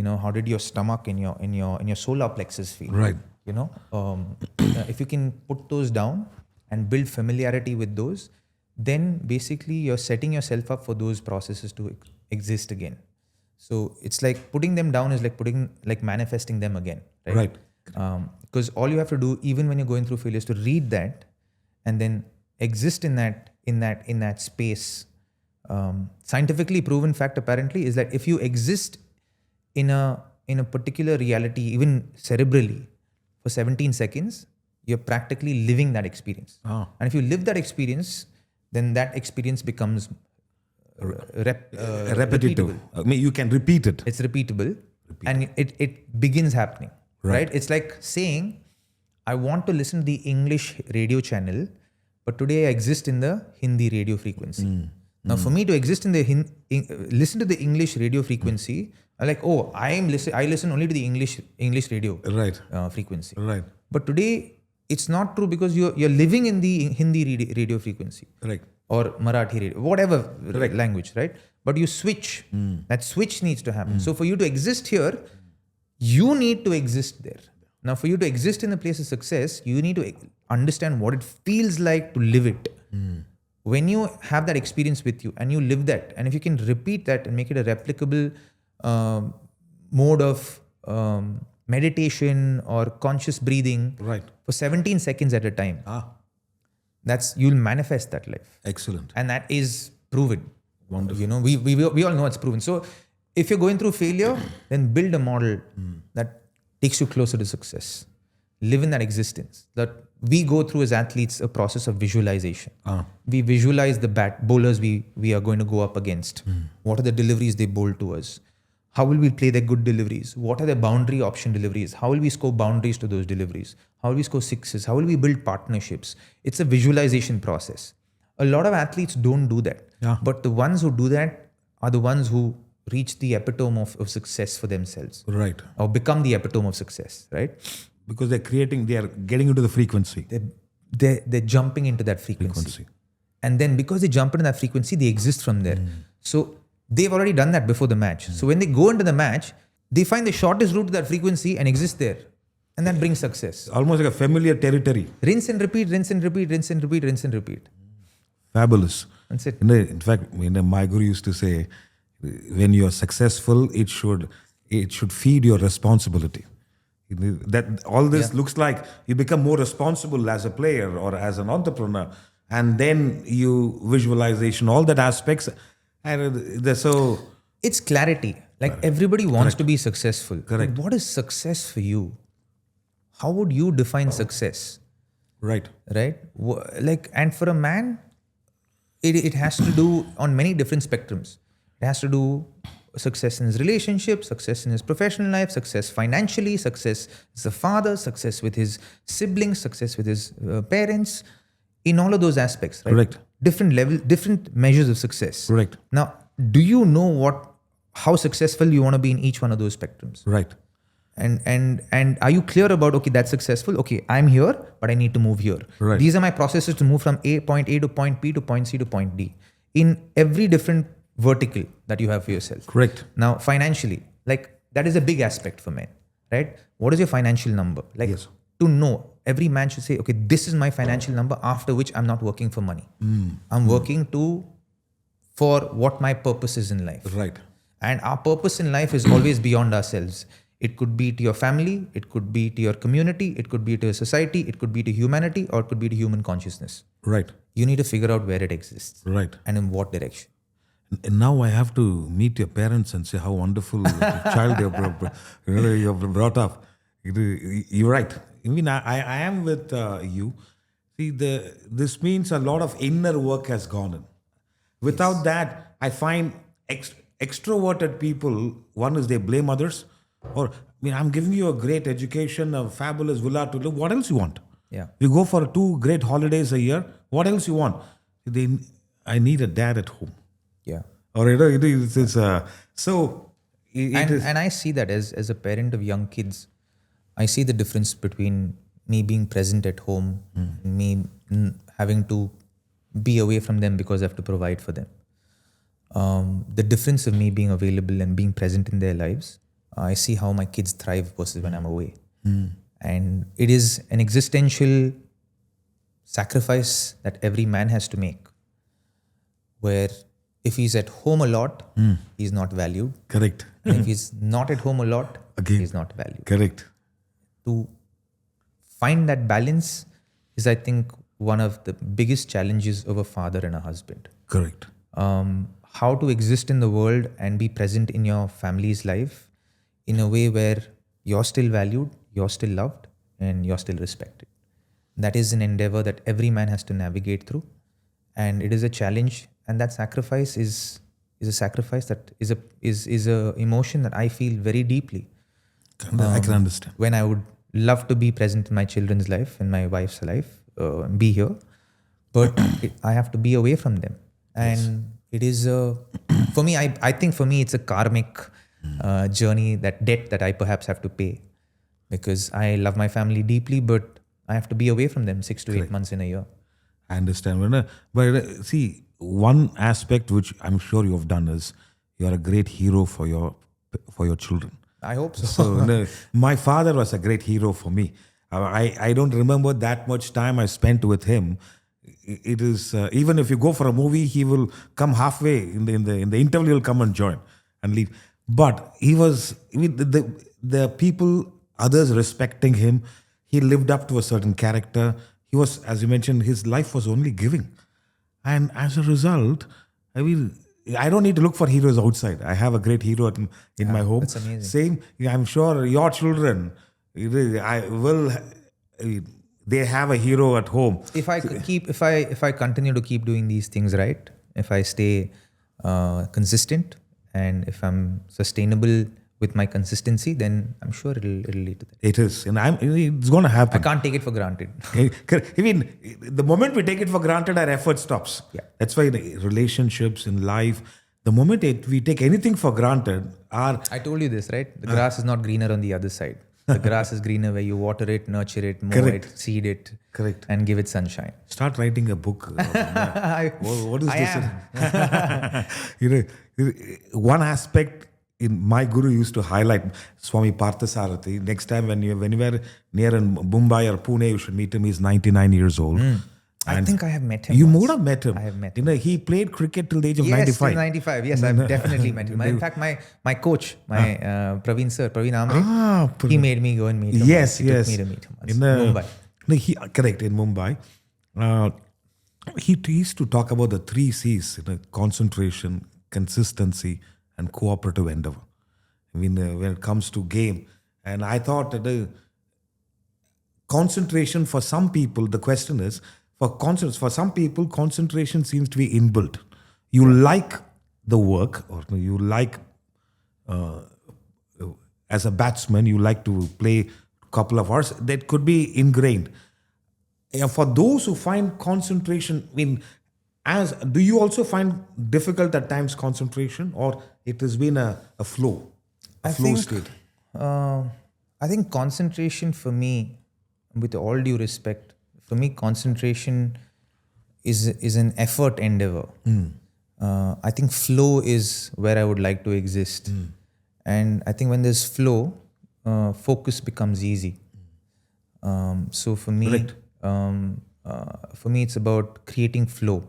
How did your stomach and your solar plexus feel? Right. If you can put those down and build familiarity with those, then basically you're setting yourself up for those processes to exist again. So it's like putting them down is like manifesting them again. Right. Because all you have to do, even when you're going through failure, is to read that and then exist in that space. Scientifically proven fact apparently is that if you exist in a particular reality, even cerebrally, for 17 seconds, you're practically living that experience. Oh. And if you live that experience, then that experience becomes repetitive. You can repeat it. It's repeatable. And it begins happening. Right? It's like saying, I want to listen to the English radio channel, but today I exist in the Hindi radio frequency. Now, for me to exist in the listen to the English radio frequency, I'm like, I listen only to the English radio frequency. Right. But today, it's not true, because you're living in the Hindi radio frequency. Right. Or Marathi radio, whatever language, right? But you switch. That switch needs to happen. So for you to exist here, you need to exist there. Now, for you to exist in the place of success, you need to understand what it feels like to live it. When you have that experience with you and you live that, and if you can repeat that and make it a replicable mode of meditation or conscious breathing Right. for 17 seconds at a time. You'll manifest that life. Excellent. And that is proven. Wonderful. You know, we all know it's proven. So if you're going through failure, then build a model that takes you closer to success. Live in that existence. That we go through as athletes a process of visualization. We visualize the bowlers we are going to go up against. What are the deliveries they bowl to us? How will we play their good deliveries? What are their boundary option deliveries? How will we score boundaries to those deliveries? How will we score sixes? How will we build partnerships? It's a visualization process. A lot of athletes don't do that. Yeah. But the ones who do that are the ones who reach the epitome of success for themselves. Right. Or become the epitome of success, right? Because they are getting into the frequency. They're jumping into that frequency. And then because they jump into that frequency, they exist from there. So they've already done that before the match. So when they go into the match, they find the shortest route to that frequency and exist there. And that brings success. Almost like a familiar territory. Rinse and repeat, rinse and repeat, rinse and repeat, rinse and repeat. Fabulous. That's it. In fact, my guru used to say, when you are successful, it should feed your responsibility. That all this looks like you become more responsible as a player or as an entrepreneur, and then you visualization, all that aspects. And so it's clarity. Like everybody wants to be successful. Correct. But what is success for you? How would you define success? right. And for a man, it has to do on many different spectrums. It has to do success in his relationship, success in his professional life, success financially, success as a father, success with his siblings, success with his parents, in all of those aspects, right? Correct. Different measures of success. Correct. Now, do you know how successful you want to be in each one of those spectrums? Right. And are you clear about, okay, that's successful. Okay, I'm here, but I need to move here. Right. These are my processes to move from point A to point B to point C to point D in every different vertical that you have for yourself. Correct. Now, financially, that is a big aspect for men, right? What is your financial number? Yes. To know, every man should say, okay, this is my financial number after which I'm not working for money. I'm working for what my purpose is in life. Right. And our purpose in life is always beyond ourselves. It could be to your family, it could be to your community, it could be to your society, it could be to humanity, or it could be to human consciousness. Right. You need to figure out where it exists. Right. And in what direction. And now I have to meet your parents and say how wonderful child you've brought up. You're right. I mean, I am with you. See, this means a lot of inner work has gone in. Without that, I find extroverted people, one is they blame others. Or, I'm giving you a great education, a fabulous villa to live. What else you want? Yeah. You go for 2 great holidays a year. What else you want? I need a dad at home. Yeah. Or it is so. And I see that as a parent of young kids, I see the difference between me being present at home, and me having to be away from them because I have to provide for them. The difference of me being available and being present in their lives, I see how my kids thrive versus when I'm away. And it is an existential sacrifice that every man has to make, where if he's at home a lot, he's not valued. Correct. And if he's not at home a lot, Again. he's not valued. Correct. To find that balance is, I think, one of the biggest challenges of a father and a husband. Correct. How to exist in the world and be present in your family's life in a way where you're still valued, you're still loved, and you're still respected. That is an endeavor that every man has to navigate through. And it is a challenge. And that sacrifice is a sacrifice that is a emotion that I feel very deeply. I can understand. When I would love to be present in my children's life, in my wife's life, be here, but I have to be away from them. And it is for me, I think for me, it's a karmic journey, that debt that I perhaps have to pay, because I love my family deeply, but I have to be away from them 6 to 8 months in a year. I understand. But see, one aspect which I'm sure you have done is you're a great hero for your children. I hope so. So my father was a great hero for me. I don't remember that much time I spent with him. It is even if you go for a movie, he will come halfway in the interval. He'll come and join and leave. But he was the people others respecting him. He lived up to a certain character. He was, as you mentioned, his life was only giving. And as a result, I mean, I don't need to look for heroes outside. I have a great hero in my home. that's amazing. Same, I'm sure your children, they have a hero at home. If I continue to keep doing these things right, if I stay consistent, and if I'm sustainable with my consistency, then I'm sure it'll lead to that. It is, and it's going to happen. I can't take it for granted. I mean, the moment we take it for granted, our effort stops. Yeah. That's why the relationships in life, the moment we take anything for granted, I told you this, right? The grass is not greener on the other side. The grass is greener where you water it, nurture it, mow it, seed it, and give it sunshine. Start writing a book. What is I this? One aspect in my guru used to highlight, Swami Parthasarathi. Next time when you were near in Mumbai or Pune, you should meet him. He's 99 years old. I think I have met him. You once. would have met him. I have met him. He played cricket till the age of Yes, 95. till 95. Yes, I've definitely met him. In fact, my coach, Praveen Amre, he made me go and meet him. Yes, He took me to meet him once. in Mumbai. Correct, in Mumbai. He used to talk about the 3 C's: concentration, consistency, and cooperative endeavor. I mean, when it comes to game, and I thought that concentration for some people, the question is, for some people, concentration seems to be inbuilt. You like the work, or you like, as a batsman, you like to play a couple of hours. That could be ingrained. For those who find concentration, I mean, do you also find difficult at times concentration, or it has been a flow, state? I think concentration for me, with all due respect, for me, concentration is an effort endeavor. I think flow is where I would like to exist. And I think when there's flow, focus becomes easy. So for me, it's about creating flow.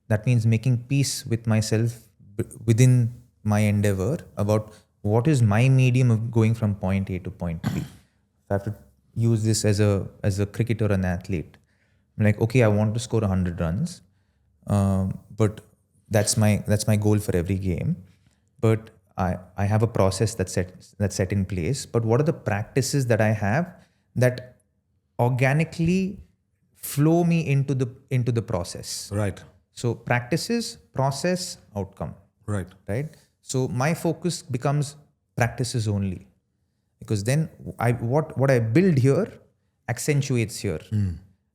That means making peace with myself within my endeavor about what is my medium of going from point A to point B. I have to use this as a cricketer or an athlete. I'm like, okay, I want to score 100 runs, but that's my goal for every game. But I have a process that's set in place. But what are the practices that I have that organically flow me into the process? Right. So practices, process, outcome. Right. So my focus becomes practices only, because then what I build here accentuates here.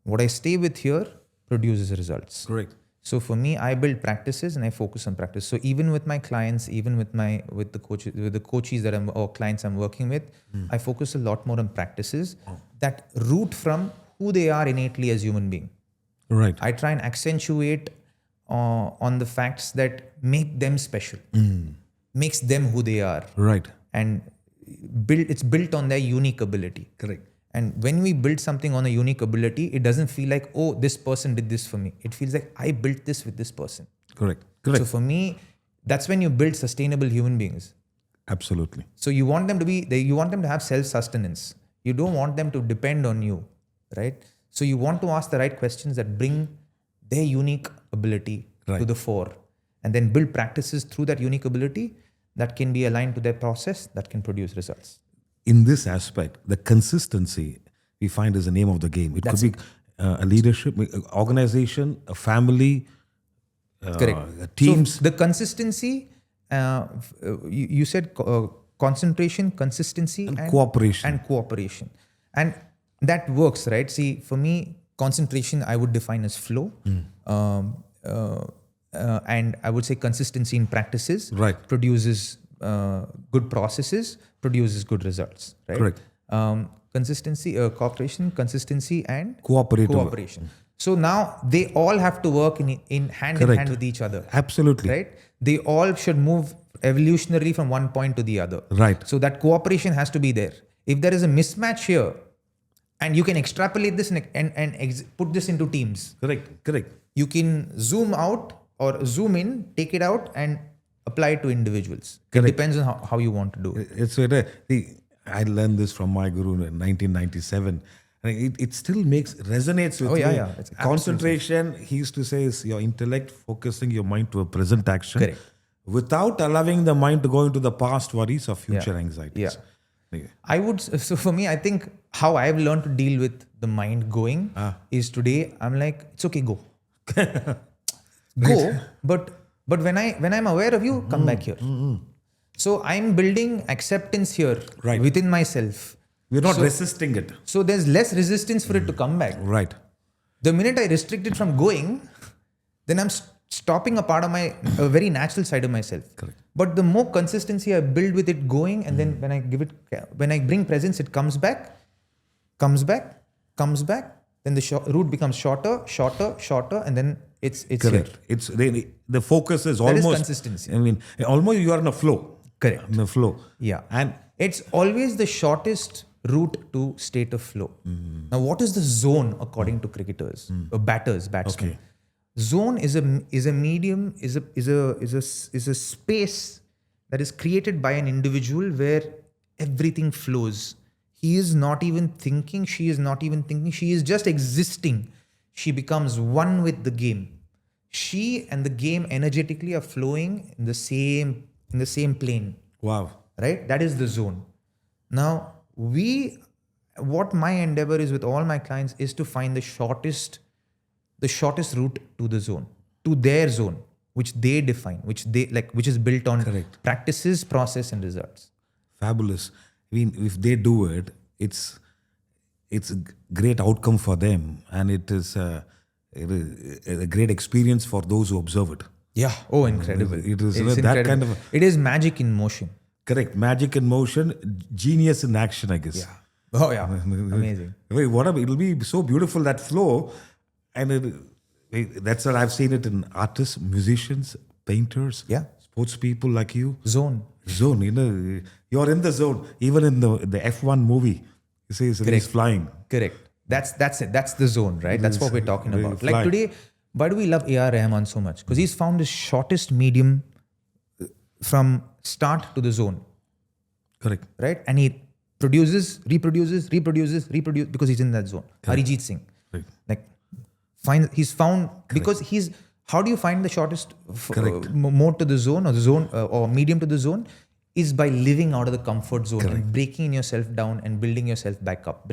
What I stay with here produces results. Correct. So for me, I build practices and I focus on practice. So even with my clients, even with the coaches or clients I'm working with, I focus a lot more on practices that root from who they are innately as human being. Right. I try and accentuate on the facts that make them special, makes them who they are. Right. And it's built on their unique ability. Correct. And when we build something on a unique ability, it doesn't feel like, oh, this person did this for me. It feels like I built this with this person. Correct. So for me, that's when you build sustainable human beings. Absolutely. So you want them to have self-sustenance. You don't want them to depend on you, right? So you want to ask the right questions that bring their unique ability to the fore, and then build practices through that unique ability that can be aligned to their process that can produce results. In this aspect, the consistency we find is the name of the game. It could be a leadership, organization, a family, Correct. teams. So the consistency, you said concentration, consistency, and cooperation. And that works, right? See, for me, concentration I would define as flow. And I would say consistency in practices produces good processes, produces good results, right? Correct. Consistency, cooperation, consistency, and cooperation. So now they all have to work in hand with each other. Absolutely. Right? They all should move evolutionarily from one point to the other. Right. So that cooperation has to be there. If there is a mismatch here, and you can extrapolate this and put this into teams. Correct. You can zoom out or zoom in, take it out, and apply it to individuals. Correct. It depends on how you want to do it. It's I learned this from my guru in 1997. And it still resonates with Oh, yeah, me. yeah. It's Concentration, he used to say, is your intellect focusing your mind to a present action. Correct. Without allowing the mind to go into the past worries or future anxieties. Yeah. So for me, I think how I've learned to deal with the mind going is today, I'm like, it's okay, go. Go, but when I'm aware of you, come back here. So I'm building acceptance here within myself. We're not resisting it. So there's less resistance for it to come back. Right. The minute I restrict it from going, then I'm stopping a very natural side of myself. Correct. But the more consistency I build with it going, and then when I bring presence, it comes back, then the route becomes shorter, and then it's Correct. here. It's really, the focus is That almost is consistency. I mean, almost you are in a flow. Correct. In a flow. Yeah. And It's always the shortest route to state of flow. Now, what is the zone according to cricketers, or batsmen? Okay. Zone is a medium, is a space that is created by an individual where everything flows. He is not even thinking, she is not even thinking, she is just existing. She becomes one with the game. She and the game energetically are flowing in the same plane. wow. Right? That is the zone. Now, what my endeavor is with all my clients is to find the shortest route to the zone, to their zone, which they define, which is built on practices, process, and results. Fabulous. I mean, if they do it, it's a great outcome for them, and it is a great experience for those who observe it. Yeah. Oh, incredible. It is It's that incredible. kind of. It is magic in motion. Correct. Magic in motion, genius in action, I guess. Yeah. Oh, yeah. Amazing. Wait, it'll be so beautiful, that flow. And that's what I've seen it in artists, musicians, painters, sports people like you. Zone. Zone, you're in the zone. Even in the F1 movie, you say he's flying. Correct. That's it. That's the zone, right? That's what we're talking about. fly. Like today, why do we love A.R. Rahman so much? Because he's found his shortest medium from start to the zone. Correct. Right? And he reproduces because he's in that zone. Arijit Singh. Right. Like he's found because how do you find the shortest mode to the zone or medium to the zone? Is by living out of the comfort zone and breaking yourself down and building yourself back up.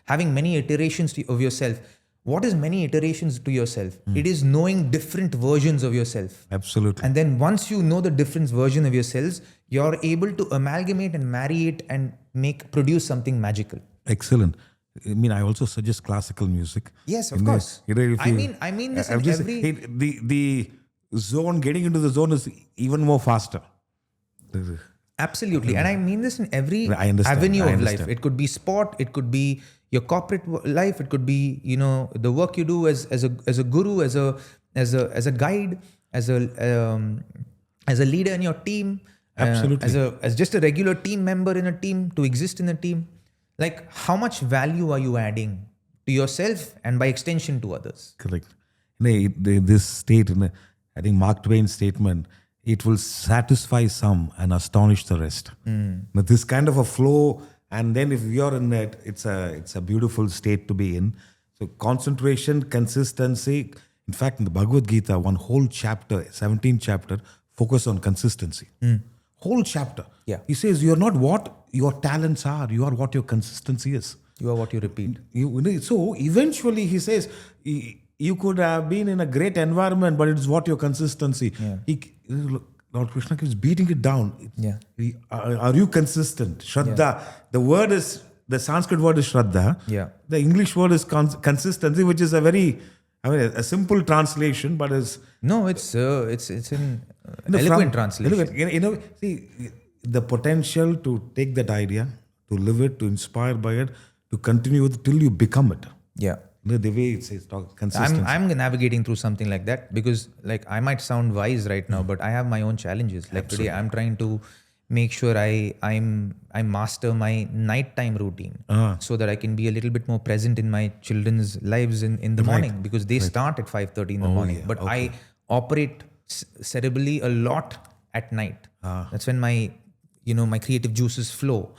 Having many iterations of yourself. What is many iterations to yourself? It is knowing different versions of yourself. Absolutely. And then once you know the different version of yourselves, you're able to amalgamate and marry it and produce something magical. Excellent. I mean, I also suggest classical music. Yes, of course. I mean this in every... The zone, getting into the zone is even more faster. Absolutely. And I mean this in every avenue of life. It could be sport, it could be your corporate life, it could be, the work you do as a guru, as a guide, as a leader in your team. Absolutely. As just a regular team member in a team, to exist in a team. Like, how much value are you adding to yourself and by extension to others? Correct. This state, I think Mark Twain's statement, it will satisfy some and astonish the rest. But this kind of a flow, and then if you're in it, it's a beautiful state to be in. So concentration, consistency. In fact, in the Bhagavad Gita, one whole chapter, 17th chapter, focus on consistency. Whole chapter. Yeah. He says, you're not what your talents are, you are what your consistency is. You are what you repeat. So eventually he says, you could have been in a great environment, but it's what your consistency. Yeah. Lord Krishna keeps beating it down. Yeah. Are you consistent? Shraddha. Yeah. The Sanskrit word is Shraddha. Yeah. The English word is consistency, which is a simple translation, but is... No, it's an eloquent translation. See, the potential to take that idea, to live it, to inspire by it, to continue with it till you become it. Yeah. The way it says consistency. I'm navigating through something like that because I might sound wise right now, but I have my own challenges. Today, I'm trying to make sure I master my nighttime routine so that I can be a little bit more present in my children's lives in the morning because they start at 5:30 in the morning. Yeah. But I operate cerebrally a lot at night. That's when my creative juices flow.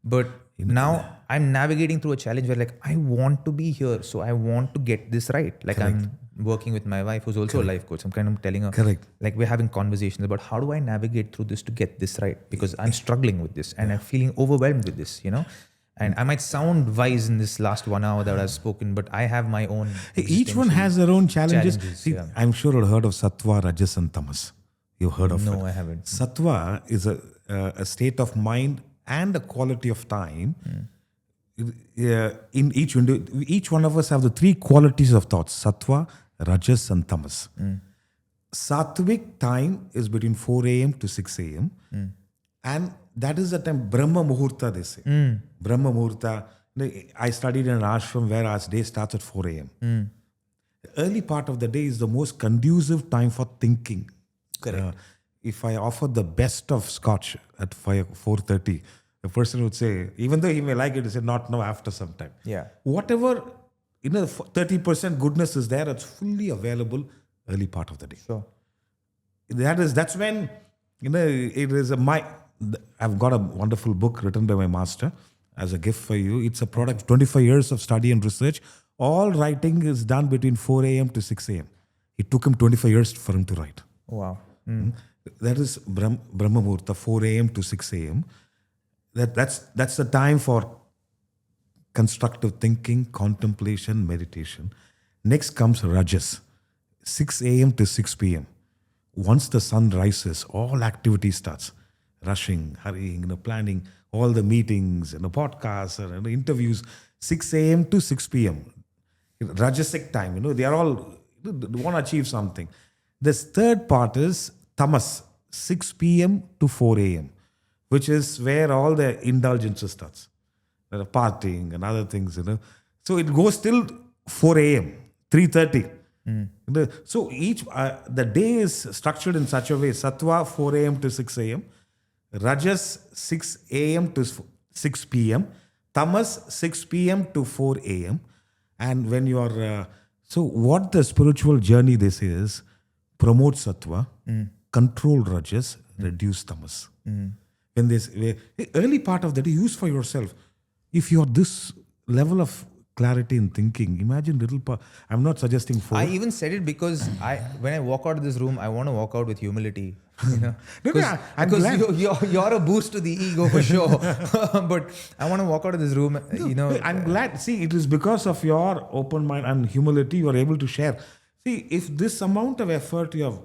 But now I'm navigating through a challenge where like I want to be here, so I want to get this right. Like I'm working with my wife, who's also a life coach. I'm kind of telling her, like we're having conversations about how do I navigate through this to get this right, because I'm struggling with this and I'm feeling overwhelmed with this, you know. And I might sound wise in this last 1 hour that I've spoken, but I have my own. Each one has their own challenges. See, yeah. I'm sure you've heard of Sattva, Rajas, and Tamas. You've heard of it. No, I haven't. Sattva is a state of mind and a quality of time. In each one of us have the three qualities of thoughts: Sattva, Rajas, and Tamas. Sattvic time is between 4 a.m. to 6 a.m. And that is the time, Brahma Muhurta, they say. Brahma Muhurta. I studied in an ashram where our day starts at 4 a.m. The early part of the day is the most conducive time for thinking. Correct. If I offer the best of scotch at 4:30, the person would say, even though he may like it, he said, not now, after some time. Yeah. Whatever, 30% goodness is there, it's fully available early part of the day. Sure. That's when, it is I've got a wonderful book written by my master as a gift for you. It's a product, 25 years of study and research. All writing is done between 4 a.m. to 6 a.m. It took him 25 years for him to write. Wow. That is Brahma Muhurta, 4 a.m. to 6 a.m. That's the time for constructive thinking, contemplation, meditation. Next comes Rajas, 6 a.m. to 6 p.m. Once the sun rises, all activity starts. Rushing, hurrying, planning, all the meetings, podcasts, interviews, 6 a.m. to 6 p.m. Rajasic time, they are all, want to achieve something. This third part is Tamas, 6 p.m. to 4 a.m., which is where all the indulgences starts. Partying and other things, So it goes till 4 a.m., 3:30. So the day is structured in such a way: Sattva 4 a.m. to 6 a.m., Rajas 6 a.m. to 6 p.m., Tamas 6 p.m. to 4 a.m. And when you are so what the spiritual journey they say is promote Sattva, control Rajas, reduce Tamas. When they say, early part of the day, use for yourself. If you're this level of clarity in thinking, imagine little part. I'm not suggesting I even said it because when I walk out of this room, I want to walk out with humility. Because you're a boost to the ego for sure. But I want to walk out of this room, I'm glad. See, it is because of your open mind and humility you are able to share. See, if this amount of effort you have,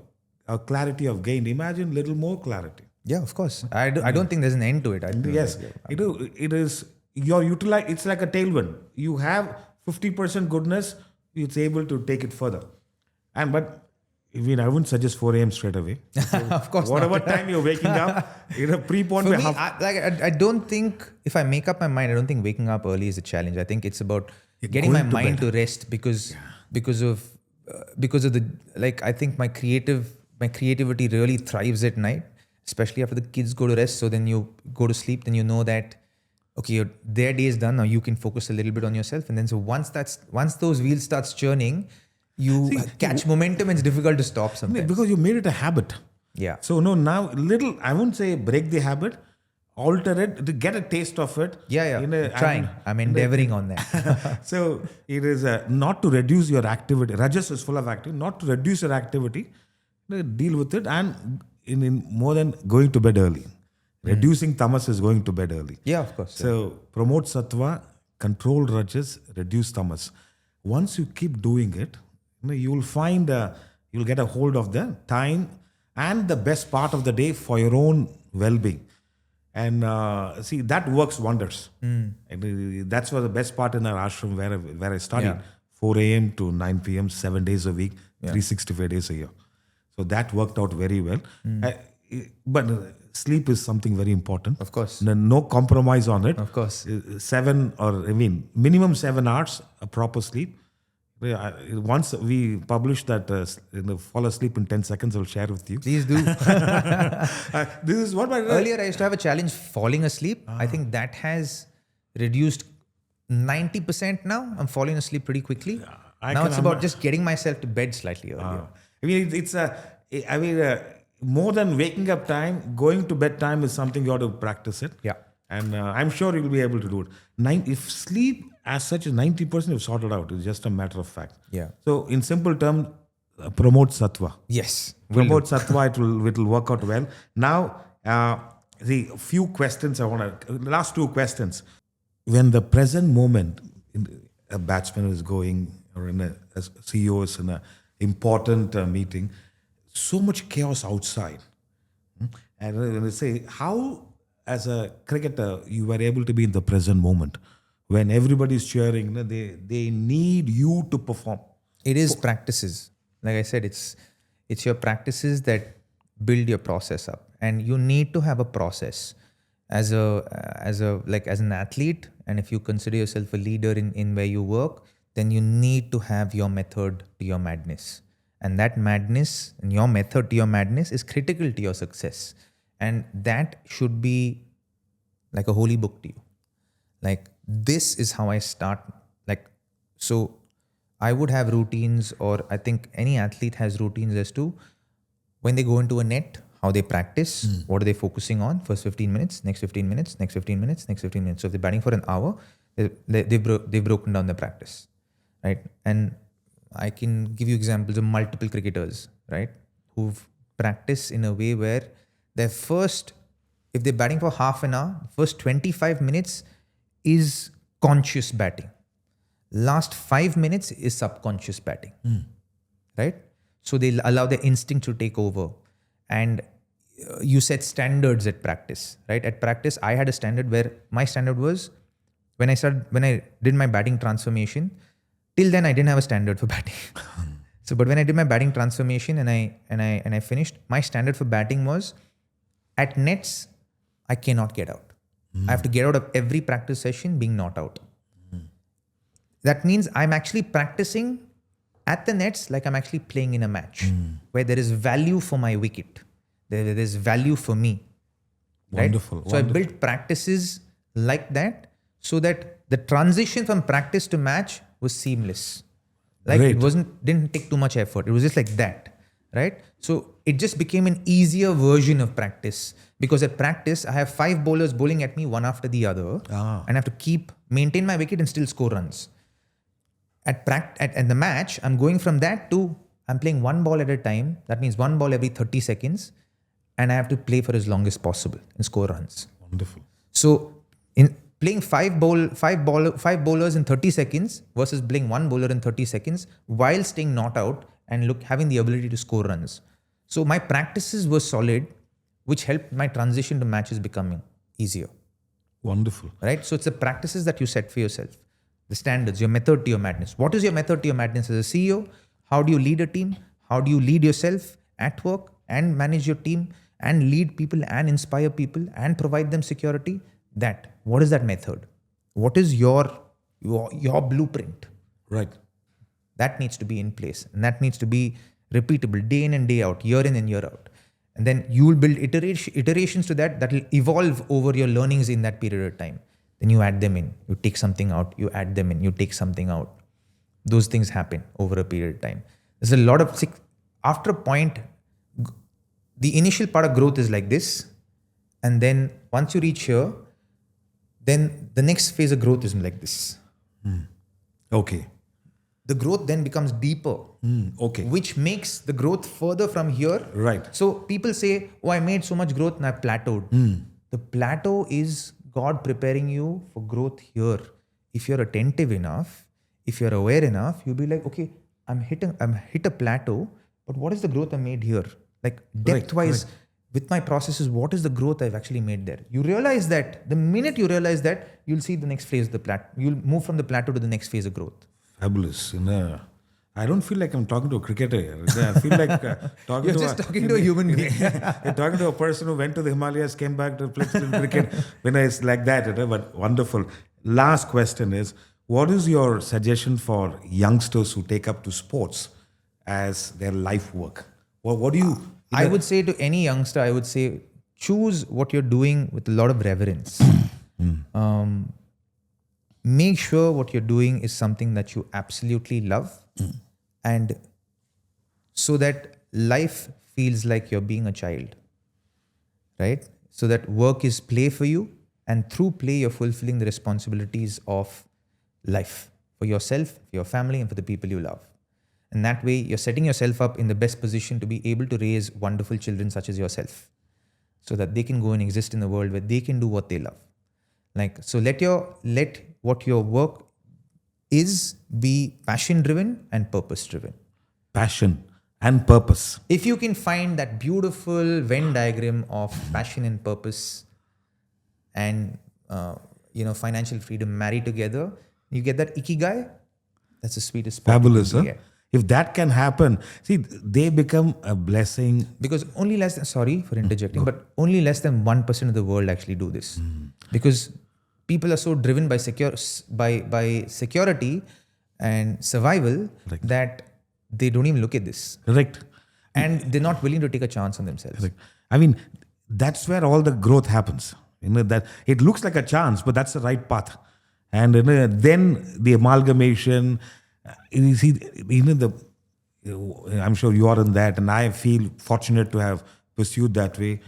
clarity you have gained, imagine little more clarity. Yeah, of course. I don't think there's an end to it. Yes, it is. It's like a tailwind. You have 50% goodness, it's able to take it further. But I wouldn't suggest 4 a.m. straight away. Of course whatever not. time you're waking up, pre-pone. For me, I don't think, if I make up my mind, I don't think waking up early is a challenge. I think it's about getting my mind to rest because of the, I think my creativity really thrives at night, especially after the kids go to rest. So then you go to sleep, then you know that, okay, their day is done. Now you can focus a little bit on yourself. And then so once those wheels starts churning, you catch momentum and it's difficult to stop sometimes. Because you made it a habit. Yeah. So now I won't say break the habit, alter it, to get a taste of it. Yeah. I'm endeavoring on that. So it is not to reduce your activity. Rajas is full of activity, not to reduce your activity, deal with it, and in more than going to bed early. Reducing tamas is going to bed early. Yeah, of course. So promote sattva, control rajas, reduce tamas. Once you keep doing it, you will find you'll get a hold of the time and the best part of the day for your own well-being. And see, that works wonders. And that's what the best part in our ashram where I studied. 4 a.m. to 9 p.m., 7 days a week, 365 days a year. So that worked out very well. But sleep is something very important. Of course. No compromise on it. Of course. Minimum 7 hours, a proper sleep. Once we publish that fall asleep in 10 seconds, I'll share with you. Please do. This is what Earlier I used to have a challenge falling asleep. I think that has reduced 90% now. I'm falling asleep pretty quickly. Now it's about just getting myself to bed slightly earlier. More than waking up time, going to bed time is something you ought to practice it. Yeah. And I'm sure you'll be able to do it. If sleep as such is 90%, you've sorted out. It's just a matter of fact. Yeah. So in simple terms, promote sattva. Yes. Promote sattva, it will work out well. Now, the few questions I want to, last two questions. When the present moment, a batsman is going, or a CEO is in an important meeting, so much chaos outside. And when I say, how, as a cricketer, you were able to be in the present moment when everybody's cheering, they need you to perform. It is practices. Like I said, it's your practices that build your process up, and you need to have a process as an athlete. And if you consider yourself a leader in where you work, then you need to have your method to your madness, and that madness and your method to your madness is critical to your success, and that should be like a holy book to you. Like, this is how I start. Like, so I would have routines, or I think any athlete has routines as to when they go into a net, how they practice, what are they focusing on, first 15 minutes, next 15 minutes, next 15 minutes, next 15 minutes. So if they're batting for an hour, they've broken down the practice, right? And I can give you examples of multiple cricketers, right, who've practiced in a way where if they're batting for half an hour, first 25 minutes is conscious batting. Last 5 minutes is subconscious batting, right? So they allow their instinct to take over. And you set standards at practice, right? At practice, I had a standard where my standard was when I did my batting transformation. Till then, I didn't have a standard for batting. But when I did my batting transformation and I finished, my standard for batting was at nets, I cannot get out. I have to get out of every practice session being not out. That means I'm actually practicing at the nets like I'm actually playing in a match where there is value for my wicket. There is value for me. Right? Wonderful. So I built practices like that so that the transition from practice to match was seamless. Like, Great. it didn't take too much effort. It was just like that. Right? So it just became an easier version of practice, because at practice I have 5 bowlers bowling at me one after the other, and I have to maintain my wicket and still score runs. At the match, I'm going from that to I'm playing 1 ball at a time. That means 1 ball every 30 seconds, and I have to play for as long as possible and score runs. Wonderful. So in playing 5 bowlers in 30 seconds versus playing 1 bowler in 30 seconds while staying not out and having the ability to score runs. So my practices were solid, which helped my transition to matches becoming easier. Wonderful. Right? So it's the practices that you set for yourself. The standards, your method to your madness. What is your method to your madness as a CEO? How do you lead a team? How do you lead yourself at work and manage your team and lead people and inspire people and provide them security? What is that method? What is your blueprint? Right. That needs to be in place, and that needs to be repeatable day in and day out, year in and year out. And then you will build iterations to that will evolve over your learnings in that period of time. Then you add them in, you take something out, you add them in, you take something out. Those things happen over a period of time. There's a lot of, after a point, the initial part of growth is like this. And then once you reach here, then the next phase of growth is like this. Okay. The growth then becomes deeper. Okay. Which makes the growth further from here. Right. So people say, oh, I made so much growth and I plateaued. The plateau is God preparing you for growth here. If you're attentive enough, if you're aware enough, you'll be like, okay, I'm hit a plateau, but what is the growth I made here? Like depth-wise, with my processes, what is the growth I've actually made there? You realize that. The minute you realize that, you'll see the next phase of the plateau. You'll move from the plateau to the next phase of growth. Fabulous. I don't feel like I'm talking to a cricketer here. I feel like talking You're just talking to a human being. You're talking to a person who went to the Himalayas, came back to play cricket. When it's like that, but wonderful. Last question is, what is your suggestion for youngsters who take up to sports as their life work? What do you... I would say to any youngster, I would say, choose what you're doing with a lot of reverence. Make sure what you're doing is something that you absolutely love, and so that life feels like you're being a child, right? So that work is play for you And through play, you're fulfilling the responsibilities of life for yourself, for your family, and for the people you love. And that way, you're setting yourself up in the best position to be able to raise wonderful children such as yourself, so that they can go and exist in a world where they can do what they love. So let what your work is be passion driven and purpose driven. Passion and purpose. If you can find that beautiful Venn diagram of passion and purpose and financial freedom married together, you get that ikigai. That's the sweetest spot. Fabulous, you huh? can get. If that can happen, see, they become a blessing. Because only less than, sorry for interjecting, but only less than 1% of the world actually do this. Because people are so driven by security and survival that they don't even look at this. Correct. And they're not willing to take a chance on themselves. Correct. I mean, that's where all the growth happens. That it looks like a chance, but that's the right path. And then the amalgamation. You see, I'm sure you are in that, and I feel fortunate to have pursued that way.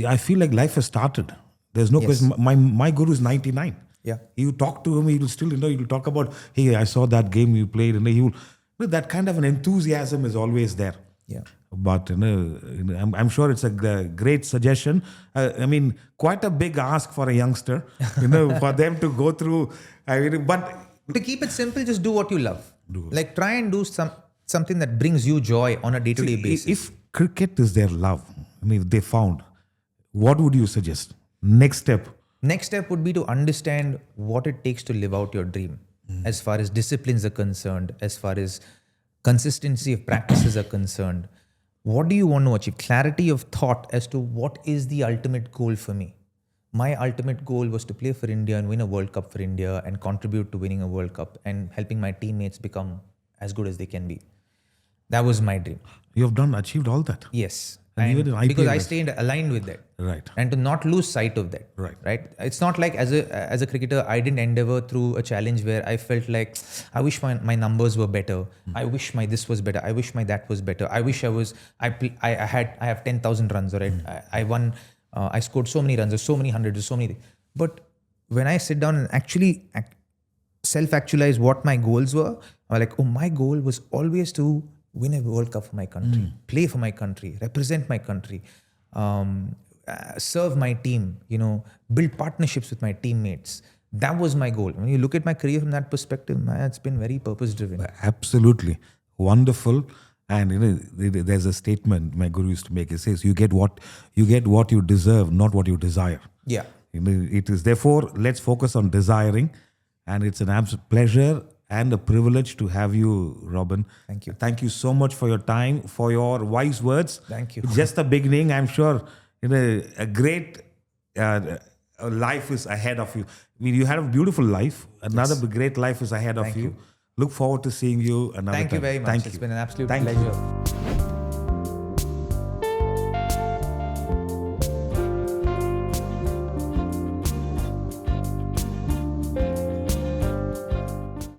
I feel like life has started. There's no question. My guru is 99. Yeah. You talk to him, he will still, he'll talk about, hey, I saw that game you played, and he will, that kind of an enthusiasm is always there. Yeah. But I'm sure it's a great suggestion. I mean, quite a big ask for a youngster, for them to go through. But to keep it simple, just do what you love. Like try and do something that brings you joy on a day-to-day basis. If cricket is their love, if they found, what would you suggest? Next step? Next step would be to understand what it takes to live out your dream, as far as disciplines are concerned, as far as consistency of practices are concerned. What do you want to achieve? Clarity of thought as to what is the ultimate goal for me. My ultimate goal was to play for India and win a World Cup for India and contribute to winning a World Cup and helping my teammates become as good as they can be. That was my dream. You have achieved all that. Yes. And even in IPL, because I stayed aligned with that. Right. And to not lose sight of that. Right. It's not like as a cricketer, I didn't endeavor through a challenge where I felt like, I wish my numbers were better. I wish my this was better. I wish my that was better. I wish I have 10,000 runs, right? I won, I scored so many runs, or so many hundreds, or so many. But when I sit down and actually self-actualize what my goals were, I'm like, oh, my goal was always to win a World Cup for my country, play for my country, represent my country, serve my team, build partnerships with my teammates. That was my goal. When you look at my career from that perspective, man, it's been very purpose-driven. Absolutely. Wonderful. And there's a statement my guru used to make. It says, you get what you deserve, not what you desire. Yeah. It is, therefore, let's focus on desiring. And it's an absolute pleasure and a privilege to have you, Robin. Thank you. Thank you so much for your time, for your wise words. Thank you. It's just the beginning. I'm sure a great life is ahead of you. I mean, you had a beautiful life. Another great life is ahead of you. Look forward to seeing you another time. Thank you very much. It's been an absolute pleasure.